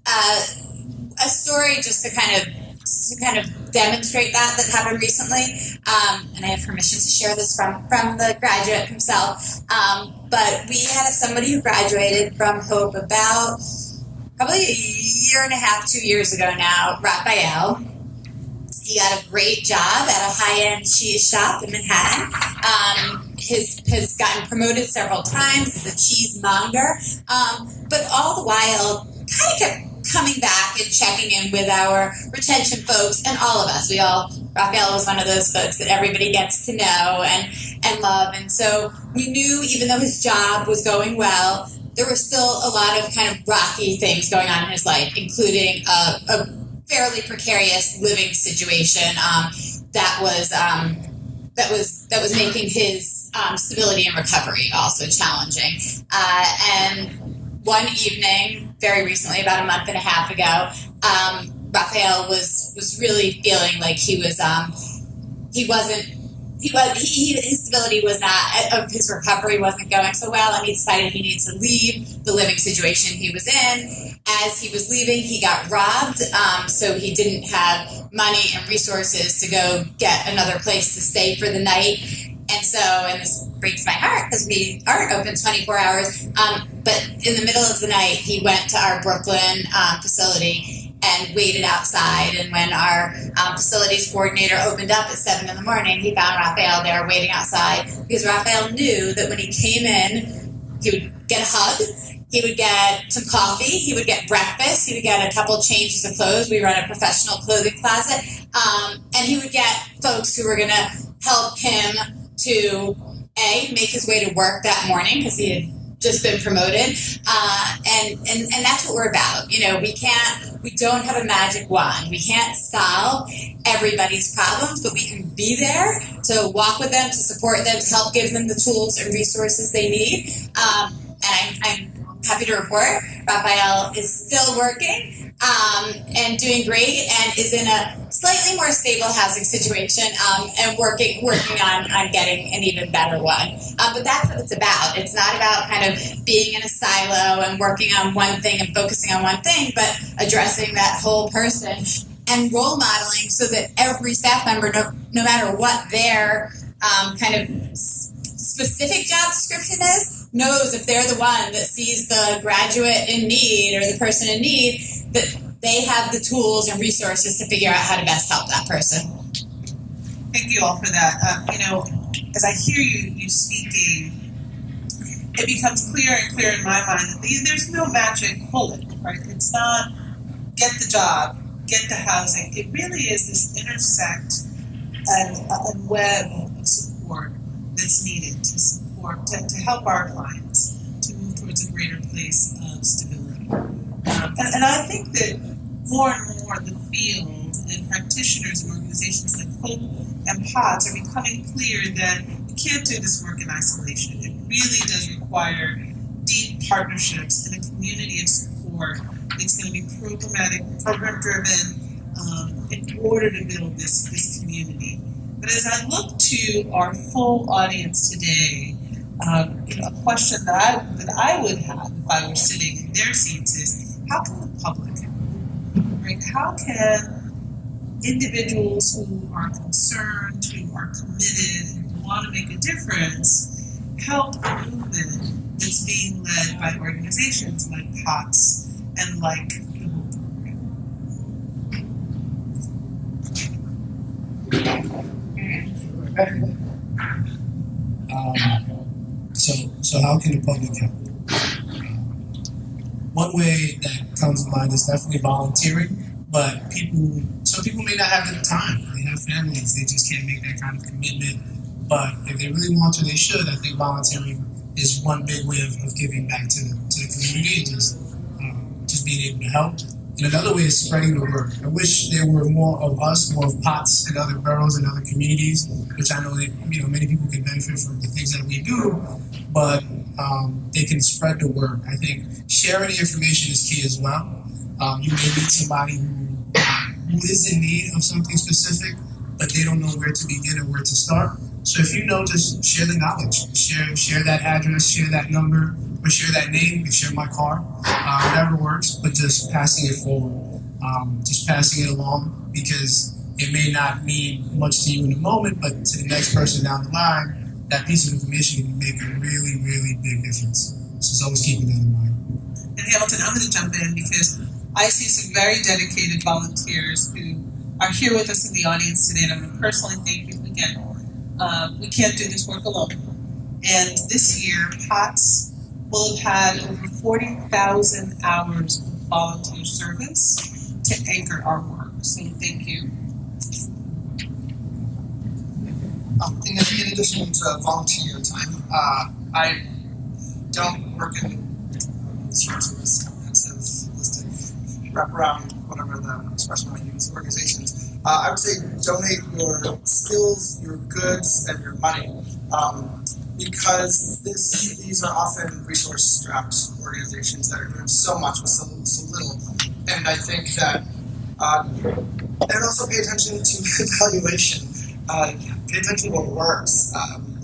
A story just to kind of demonstrate that happened recently, and I have permission to share this from the graduate himself. But we had somebody who graduated from Hope about probably a year and a half, 2 years ago now, Raphael. He got a great job at a high-end cheese shop in Manhattan. Has gotten promoted several times as a cheesemonger, but all the while kind of kept coming back and checking in with our retention folks and all of us. Raphael was one of those folks that everybody gets to know and love. And so we knew, even though his job was going well, there were still a lot of kind of rocky things going on in his life, including a fairly precarious living situation that was making his stability and recovery also challenging. And one evening, very recently, about a month and a half ago, Raphael was really feeling like his stability was not, his recovery wasn't going so well, and he decided he needed to leave the living situation he was in. As he was leaving, he got robbed, so he didn't have money and resources to go get another place to stay for the night. And so, and this breaks my heart because we aren't open 24 hours, but in the middle of the night, he went to our Brooklyn facility and waited outside. And when our facilities coordinator opened up at 7 a.m, he found Raphael there waiting outside, because Raphael knew that when he came in, he would get a hug, he would get some coffee, he would get breakfast, he would get a couple changes of clothes. We run a professional clothing closet, and he would get folks who were going to help him to make his way to work that morning, because he had just been promoted, and that's what we're about. We don't have a magic wand. We can't solve everybody's problems, but we can be there to walk with them, to support them, to help give them the tools and resources they need. And I'm happy to report Raphael is still working and doing great, and is in a slightly more stable housing situation, and working on getting an even better one. But that's what it's about. It's not about kind of being in a silo and working on one thing and focusing on one thing, but addressing that whole person and role modeling so that every staff member, no matter what their kind of specific job description is, knows if they're the one that sees the graduate in need or the person in need, that they have the tools and resources to figure out how to best help that person. Thank you all for that. As I hear you speaking, it becomes clearer and clearer in my mind that there's no magic bullet, right? It's not get the job, get the housing. It really is this intersect and web of support that's needed to help our clients to move towards a greater place of stability. And I think that more and more the field and practitioners and organizations like Hope and POTS are becoming clear that you can't do this work in isolation. It really does require deep partnerships and a community of support. It's going to be program-driven in order to build this community. But as I look to our full audience today, a question that I would have if I were sitting in their seats is, how can the public help? Right? How can individuals who are concerned, who are committed, who want to make a difference, help the movement that's being led by organizations like POTS and like the Hope Program? So how can the public help? One way that comes to mind is definitely volunteering, but some people may not have the time. They have families, they just can't make that kind of commitment. But if they really want to, they should. I think volunteering is one big way of giving back to the community, and just being able to help. And another way is spreading the word. I wish there were more of us, more of POTS in other boroughs and other communities, which I know that many people can benefit from the things that we do, but they can spread the word. I think sharing the information is key as well. You may meet somebody who is in need of something specific, but they don't know where to begin or where to start. So if you know, just share the knowledge. Share that address, share that number, or share that name. You can share my car, whatever works, but just passing it forward. Just passing it along, because it may not mean much to you in the moment, but to the next person down the line, that piece of information can make a really, really big difference. So it's always keeping that in mind. And Hamilton, I'm going to jump in because I see some very dedicated volunteers who are here with us in the audience today, and I'm going to personally thank you again. We can't do this work alone. And this year, POTS will have had over 40,000 hours of volunteer service to anchor our work. So thank you. In addition to volunteer time, I don't work in sorts of this comprehensive holistic wraparound, whatever the expression I use, organizations. I would say donate your skills, your goods, and your money. because these are often resource-strapped organizations that are doing so much with so little. And I think that, and also pay attention to evaluation. Pay attention to what works.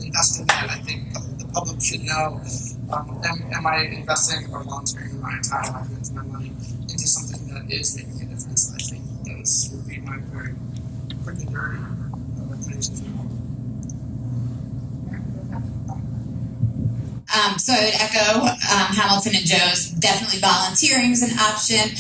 Invest in that. I think the public should know, am I investing or volunteering my time, my goods, my money into something that is making a difference? I think those would be my very quick and dirty recommendations. So I would echo Hamilton and Joe's. Definitely volunteering is an option.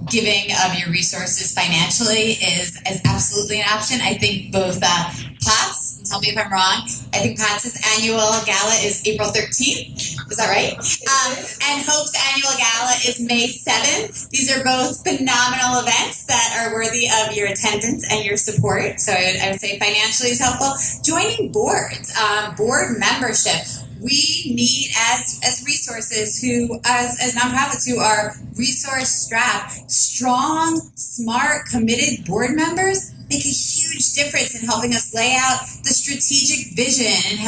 Giving of your resources financially is absolutely an option. I think both POTS, tell me if I'm wrong, I think POTS' annual gala is April 13th. Is that right? And HOPE's annual gala is May 7th. These are both phenomenal events that are worthy of your attendance and your support. So I would say financially is helpful. Joining boards, board membership. We need as resources who, as nonprofits who are resource strapped, strong, smart, committed board members make a huge difference in helping us lay out the strategic vision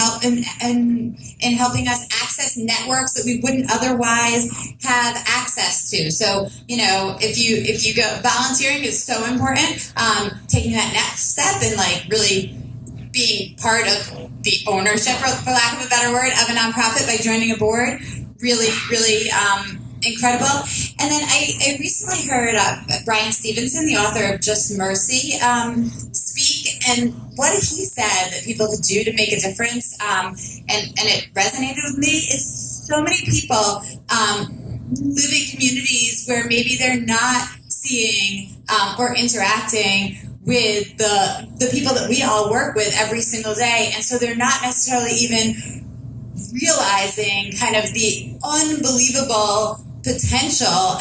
and helping us access networks that we wouldn't otherwise have access to. So, if you go, volunteering is so important. Taking that next step and really being part of the ownership, for lack of a better word, of a nonprofit by joining a board, really incredible. And then I recently heard Bryan Stevenson, the author of Just Mercy, speak, and what he said that people could do to make a difference, and it resonated with me, is so many people live in communities where maybe they're not seeing or interacting with the people that we all work with every single day. And so they're not necessarily even realizing kind of the unbelievable potential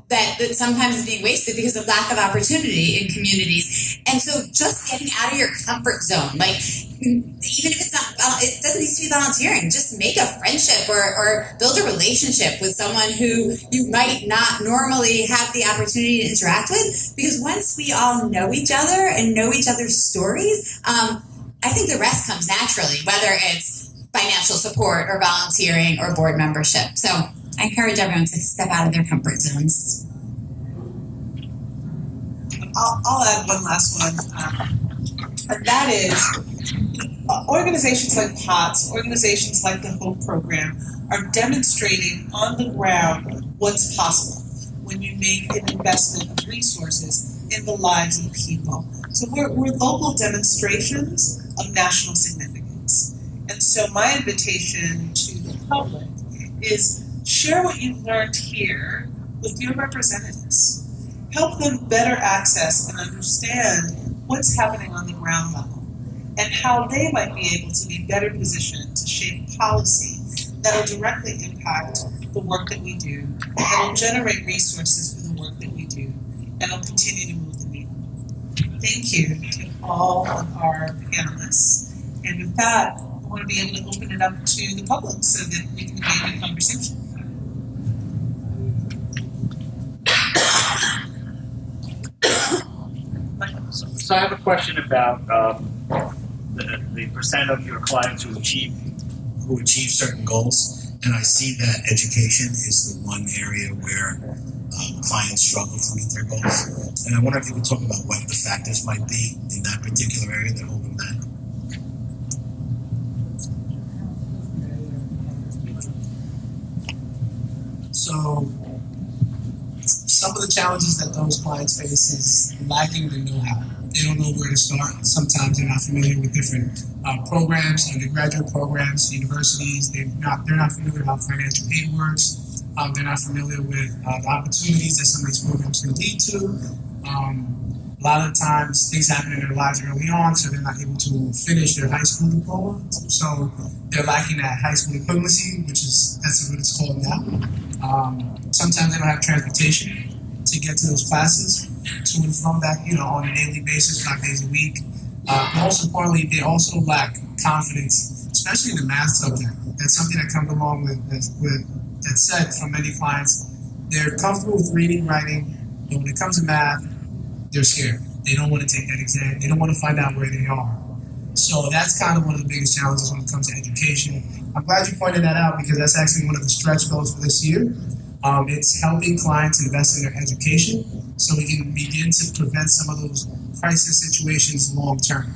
that sometimes is being wasted because of lack of opportunity in communities. And so just getting out of your comfort zone, even if it's not, it doesn't need to be volunteering, just make a friendship or build a relationship with someone who you might not normally have the opportunity to interact with. Because once we all know each other and know each other's stories, I think the rest comes naturally, whether it's financial support or volunteering or board membership. So I encourage everyone to step out of their comfort zones. I'll add one last one, and that is organizations like POTS, organizations like the HOPE program are demonstrating on the ground what's possible when you make an investment of resources in the lives of people. So we're local demonstrations of national significance. And so my invitation to the public is share what you've learned here with your representatives. Help them better access and understand what's happening on the ground level and how they might be able to be better positioned to shape policy that will directly impact the work that we do, that will generate resources for the work that we do, and will continue to move the needle. Thank you to all of our panelists. And with that, I want to be able to open it up to the public so that we can engage in conversation. So I have a question about the percent of your clients who achieve certain goals, and I see that education is the one area where clients struggle to meet their goals. And I wonder if you could talk about what the factors might be in that particular area that hold them back. So some of the challenges that those clients face is lacking the know-how. They don't know where to start. Sometimes they're not familiar with different programs, undergraduate programs, universities. They're not familiar with how financial aid works. They're not familiar with the opportunities that some of these programs can lead to. A lot of the times things happen in their lives early on, so they're not able to finish their high school diploma. So they're lacking that high school equivalency, that's what it's called now. Sometimes they don't have transportation to get to those classes, to and from that, on a daily basis, 5 days a week. But most importantly, they also lack confidence, especially in the math subject. That's something that comes along with that said from many clients. They're comfortable with reading, writing, but when it comes to math, they're scared. They don't want to take that exam. They don't want to find out where they are. So that's kind of one of the biggest challenges when it comes to education. I'm glad you pointed that out because that's actually one of the stretch goals for this year. It's helping clients invest in their education so we can begin to prevent some of those crisis situations long term.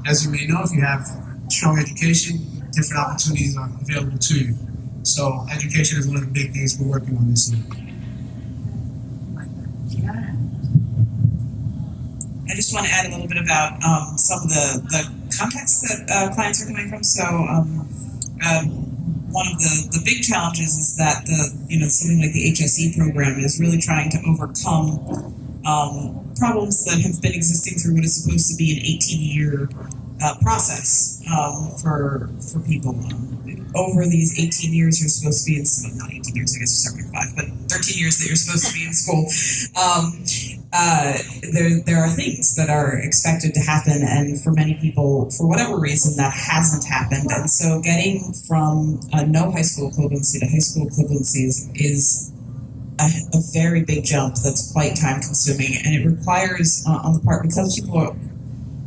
As you may know, if you have strong education, different opportunities are available to you. So education is one of the big things we're working on this year. I just want to add a little bit about some of the contexts that clients are coming from. So one of the big challenges is that something like the HSE program is really trying to overcome problems that have been existing through what is supposed to be an 18-year process for people. Over these 18 years, you're supposed to be in school. Not 18 years, I guess you're 75, but 13 years that you're supposed to be in school. There are things that are expected to happen, and for many people, for whatever reason, that hasn't happened. And so getting from no high school equivalency to high school equivalency is a very big jump that's quite time consuming, and it requires on the part, because people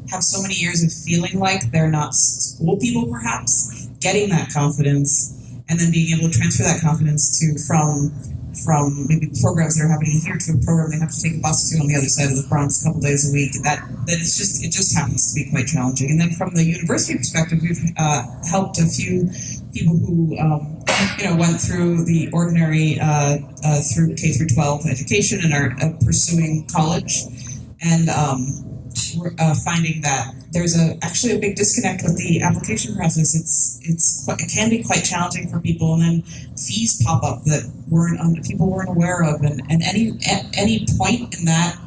have so many years of feeling like they're not school people, perhaps, getting that confidence and then being able to transfer that confidence to from maybe programs that are happening here to a program they have to take a bus to on the other side of the Bronx a couple days a week. That it just happens to be quite challenging. And then from the university perspective, we've helped a few people who went through the ordinary through K through 12 education and are pursuing college, and we're finding that there's actually a big disconnect with the application process. It can be quite challenging for people, and then fees pop up that people weren't aware of, and at any point in that,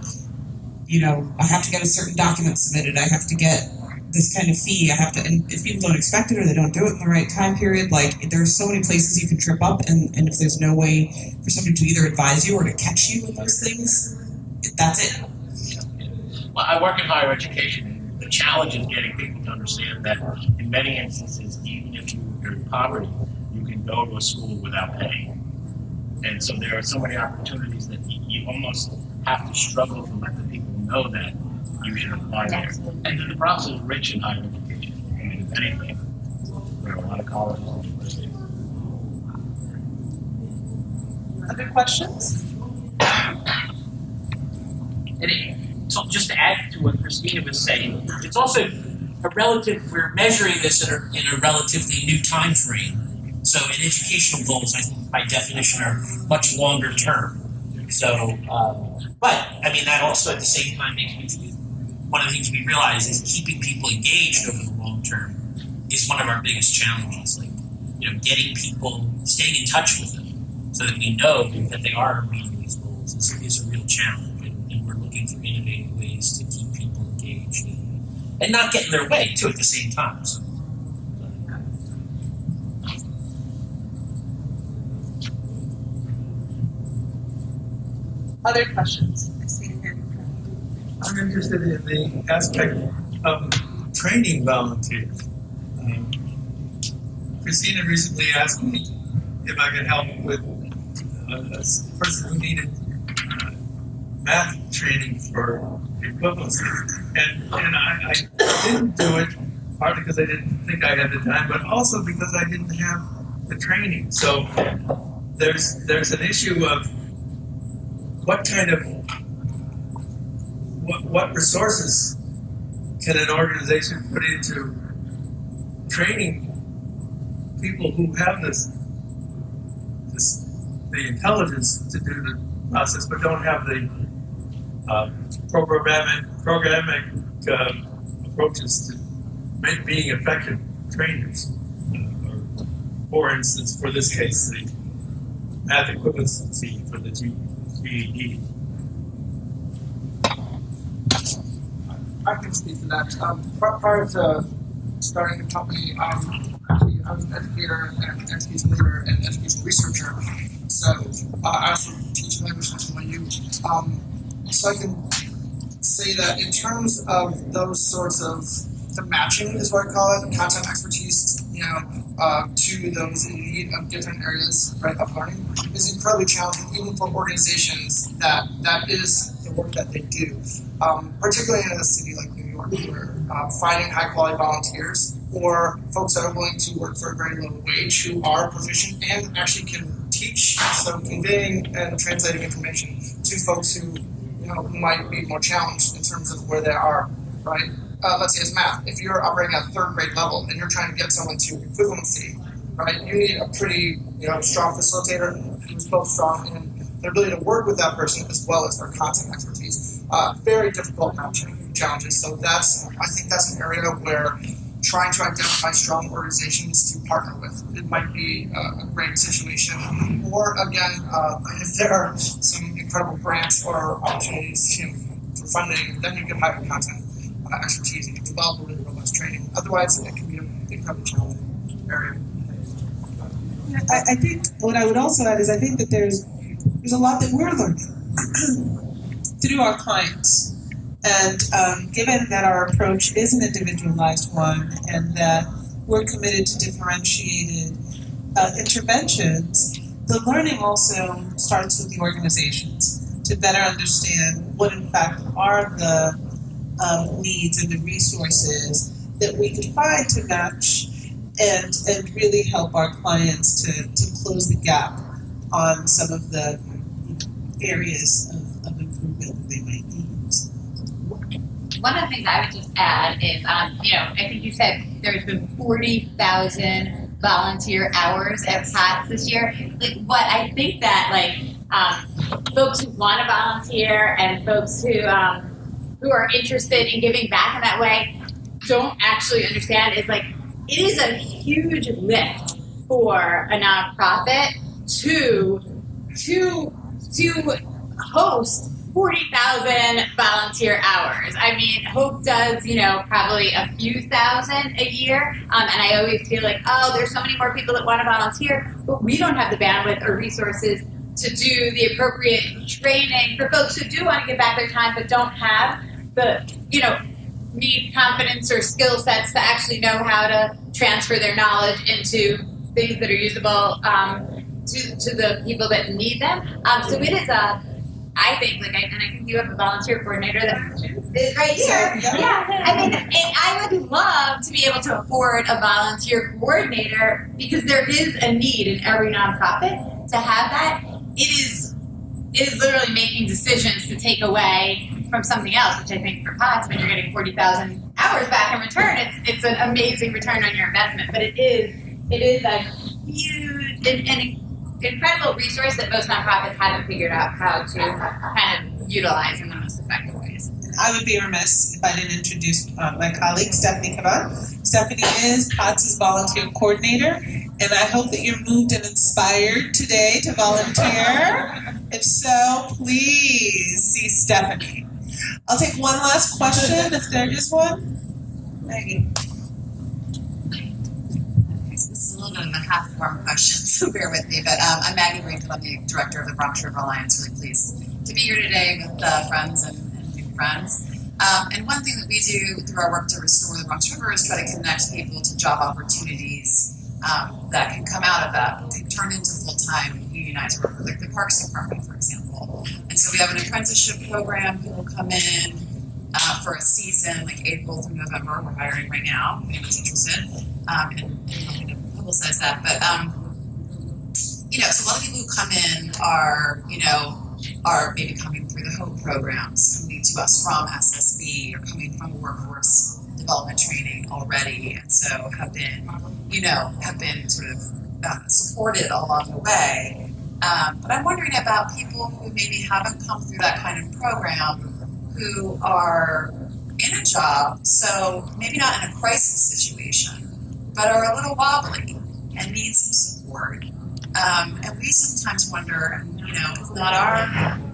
I have to get a certain document submitted, I have to get this kind of fee, and if people don't expect it or they don't do it in the right time period, there are so many places you can trip up, and if there's no way for somebody to either advise you or to catch you in those things, that's it. Well, I work in higher education. The challenge is getting people to understand that in many instances, even if you're in poverty, you can go to a school without paying. And so there are so many opportunities that you almost have to struggle to let the people know that you should apply there. And the process is rich in higher education. I mean, if anything, there are a lot of colleges and universities. Other questions? So just to add to what Christina was saying, it's also we're measuring this in a relatively new time frame. So in educational goals, I think by definition are much longer term. So, but I mean, that also at the same time makes me, one of the things we realize is keeping people engaged over the long term is one of our biggest challenges. Getting people, staying in touch with them so that we know that they are meeting these goals is a real challenge. And we're looking for innovative ways to keep people engaged and not get in their way too at the same time. So. Other questions? I'm interested in the aspect of training volunteers. Christina recently asked me if I could help with a person who needed math training for equivalency, and I didn't do it, partly because I didn't think I had the time, but also because I didn't have the training. So there's an issue of what kind of what resources can an organization put into training people who have the intelligence to do the process, but don't have the programmatic approaches to being effective trainers. Or, for instance, for this case, the math equivalency for the GED. I can speak to that. Prior to starting the company, I was an educator and education leader and education researcher. So I also teach language at NYU. So I can say that in terms of those sorts of the matching is what I call it, content expertise, to those in need of different areas, right, of learning is incredibly challenging, even for organizations that is the work that they do. Particularly in a city like New York. We're finding high-quality volunteers or folks that are willing to work for a very low wage who are proficient and actually can teach, so conveying and translating information to folks who might be more challenged in terms of where they are, right? Let's say it's math. If you're operating at third grade level and you're trying to get someone to equivalency, right, you need a pretty strong facilitator who's both strong in their ability to work with that person as well as their content expertise. Very difficult matching challenges. So I think that's an area where trying to identify strong organizations to partner with, it might be a great situation. Or again, if there are some incredible grants or opportunities for funding, then you can hire content expertise and develop a really robust training. Otherwise, it can be an incredibly challenging area. I think what I would also add is I think that there's a lot that we're learning through our clients. And given that our approach is an individualized one and that we're committed to differentiated interventions, the learning also starts with the organizations to better understand what in fact are the needs and the resources that we can find to match and really help our clients to close the gap on some of the areas of improvement that they might need. One of the things I would just add is, I think you said there's been 40,000 volunteer hours at POTS this year. But I think that folks who want to volunteer and folks who are interested in giving back in that way don't actually understand is it is a huge lift for a nonprofit to host 40,000 volunteer hours. I mean, Hope does, probably a few thousand a year. And I always feel there's so many more people that want to volunteer, but we don't have the bandwidth or resources to do the appropriate training for folks who do want to give back their time, but don't have the, need confidence or skill sets to actually know how to transfer their knowledge into things that are usable to the people that need them. So it is I think, and I think you have a volunteer coordinator that is right here. Yeah. I mean, and I would love to be able to afford a volunteer coordinator because there is a need in every nonprofit to have that. It is literally making decisions to take away from something else, which I think for POTS, when you're getting 40,000 hours back in return, it's an amazing return on your investment. But it is a huge and incredible resource that most nonprofits haven't figured out how to kind of utilize in the most effective ways. I would be remiss if I didn't introduce my colleague, Stephanie Caban. Stephanie is POTS's volunteer coordinator, and I hope that you're moved and inspired today to volunteer. If so, please see Stephanie. I'll take one last question if there is one. Maggie. This is a little bit of a half-formed question, so bear with me. But I'm Maggie Greenfield. I'm the director of the Bronx River Alliance. Really pleased to be here today with friends and new friends. And one thing that we do through our work to restore the Bronx River is try to connect people to job opportunities that can come out of that, can turn into full-time unionized work, like the Parks Department, for example. And so we have an apprenticeship program. People come in for a season, like April through November. We're hiring right now, if anyone's interested, and helping to publicize that. But, so a lot of people who come in are maybe coming through the HOPE programs, coming to us from SSB, or coming from workforce development training already, and so have been sort of supported along the way. But I'm wondering about people who maybe haven't come through that kind of program, who are in a job, so maybe not in a crisis situation, but are a little wobbly and need some support. And we sometimes wonder, it's not our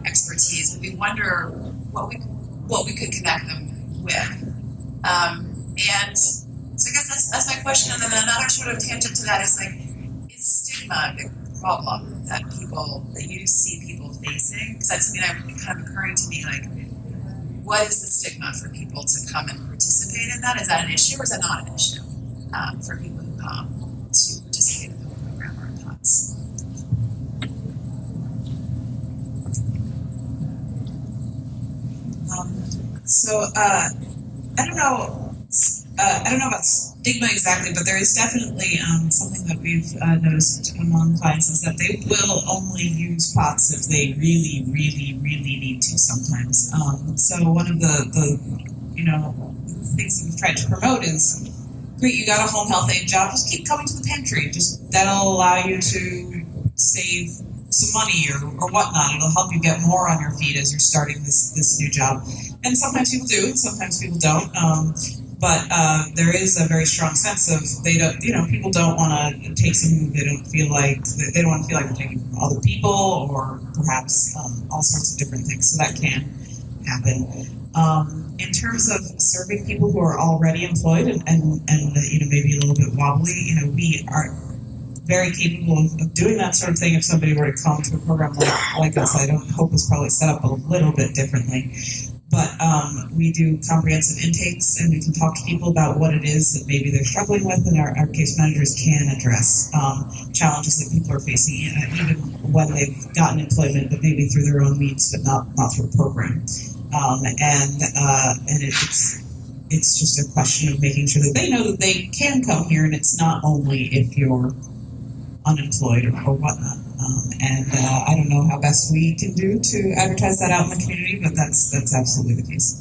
expertise, but we wonder what we could connect them with. And so I guess that's my question. And then another sort of tangent to that is is stigma a big problem that you see people facing? Because that's something kind of occurring to me, what is the stigma for people to come and participate in that? Is that an issue or is that not an issue for people who come to participate in the program or in POTS? I don't know. I don't know about stigma exactly, but there is definitely something that we've noticed among clients is that they will only use POTS if they really, really, really need to sometimes. So one of the things that we've tried to promote is, great, you got a home health aide job, just keep coming to the pantry. That'll allow you to save some money or whatnot. It'll help you get more on your feet as you're starting this new job. And sometimes people do, sometimes people don't. But there is a very strong sense of people don't want to take something they don't feel like they're taking from other people or perhaps all sorts of different things. So that can happen. In terms of serving people who are already employed and maybe a little bit wobbly, we are very capable of doing that sort of thing if somebody were to come to a program like us. I don't hope it's probably set up a little bit differently. But we do comprehensive intakes, and we can talk to people about what it is that maybe they're struggling with, and our case managers can address challenges that people are facing, even when they've gotten employment, but maybe through their own means, but not through a program. It's just a question of making sure that they know that they can come here, and it's not only if you're unemployed or whatnot. I don't know how best we can do to advertise that out in the community, but that's absolutely the case.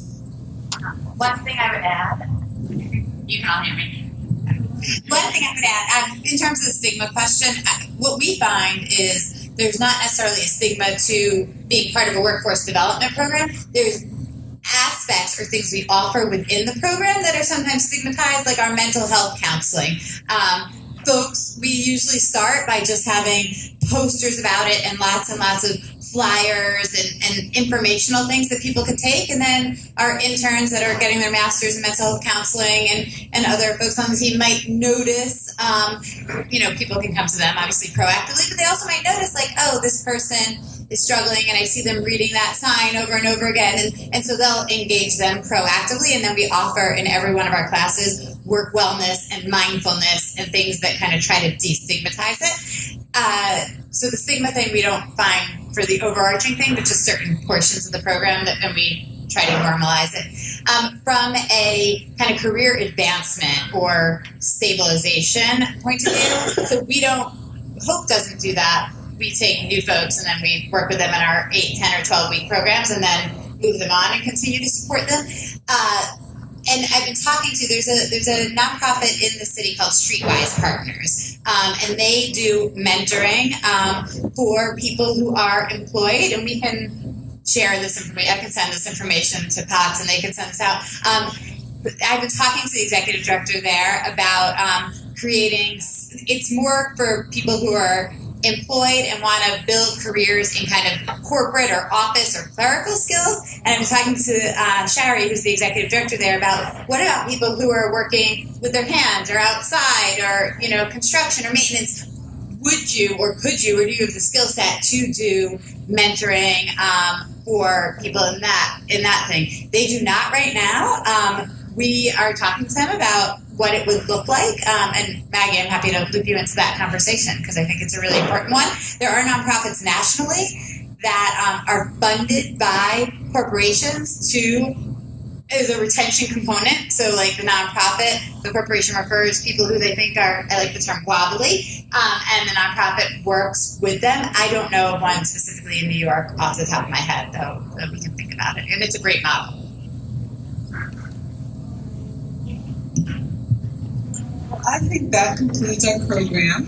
One thing I would add, you can all hear me. One thing I would add, in terms of the stigma question, what we find is there's not necessarily a stigma to being part of a workforce development program. There's aspects or things we offer within the program that are sometimes stigmatized, like our mental health counseling. Folks, we usually start by just having posters about it and lots of flyers and informational things that people can take, and then our interns that are getting their masters in mental health counseling and other folks on the team might notice, people can come to them obviously proactively, but they also might notice this person is struggling and I see them reading that sign over and over again, and so they'll engage them proactively, and then we offer in every one of our classes work wellness and mindfulness and things that kind of try to destigmatize it. So the stigma thing we don't find for the overarching thing, but just certain portions of the program that then we try to normalize it. From a kind of career advancement or stabilization point of view, so Hope doesn't do that. We take new folks and then we work with them in our 8, 10, or 12-week programs and then move them on and continue to support them. And I've been talking to, there's a nonprofit in the city called Streetwise Partners, and they do mentoring for people who are employed, and we can share this information. I can send this information to POTS, and they can send this out. I've been talking to the executive director there about creating, it's more for people who are employed and want to build careers in kind of corporate or office or clerical skills. And I'm talking to Shari, who's the executive director there, about what about people who are working with their hands or outside or, construction or maintenance? Would you or could you or do you have the skill set to do mentoring for people in that thing? They do not right now. We are talking to them about what it would look like. And Maggie, I'm happy to loop you into that conversation because I think it's a really important one. There are nonprofits nationally that are funded by corporations as a retention component. So like the nonprofit, the corporation refers people who they think are, I like the term wobbly, and the nonprofit works with them. I don't know of one specifically in New York off the top of my head, though, that we can think about it. And it's a great model. I think that concludes our program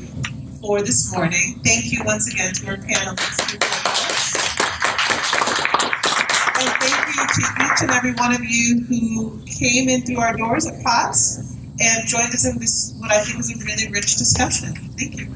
for this morning. Thank you once again to our panelists. And thank you to each and every one of you who came in through our doors at POTS and joined us in this, what I think is a really rich discussion. Thank you.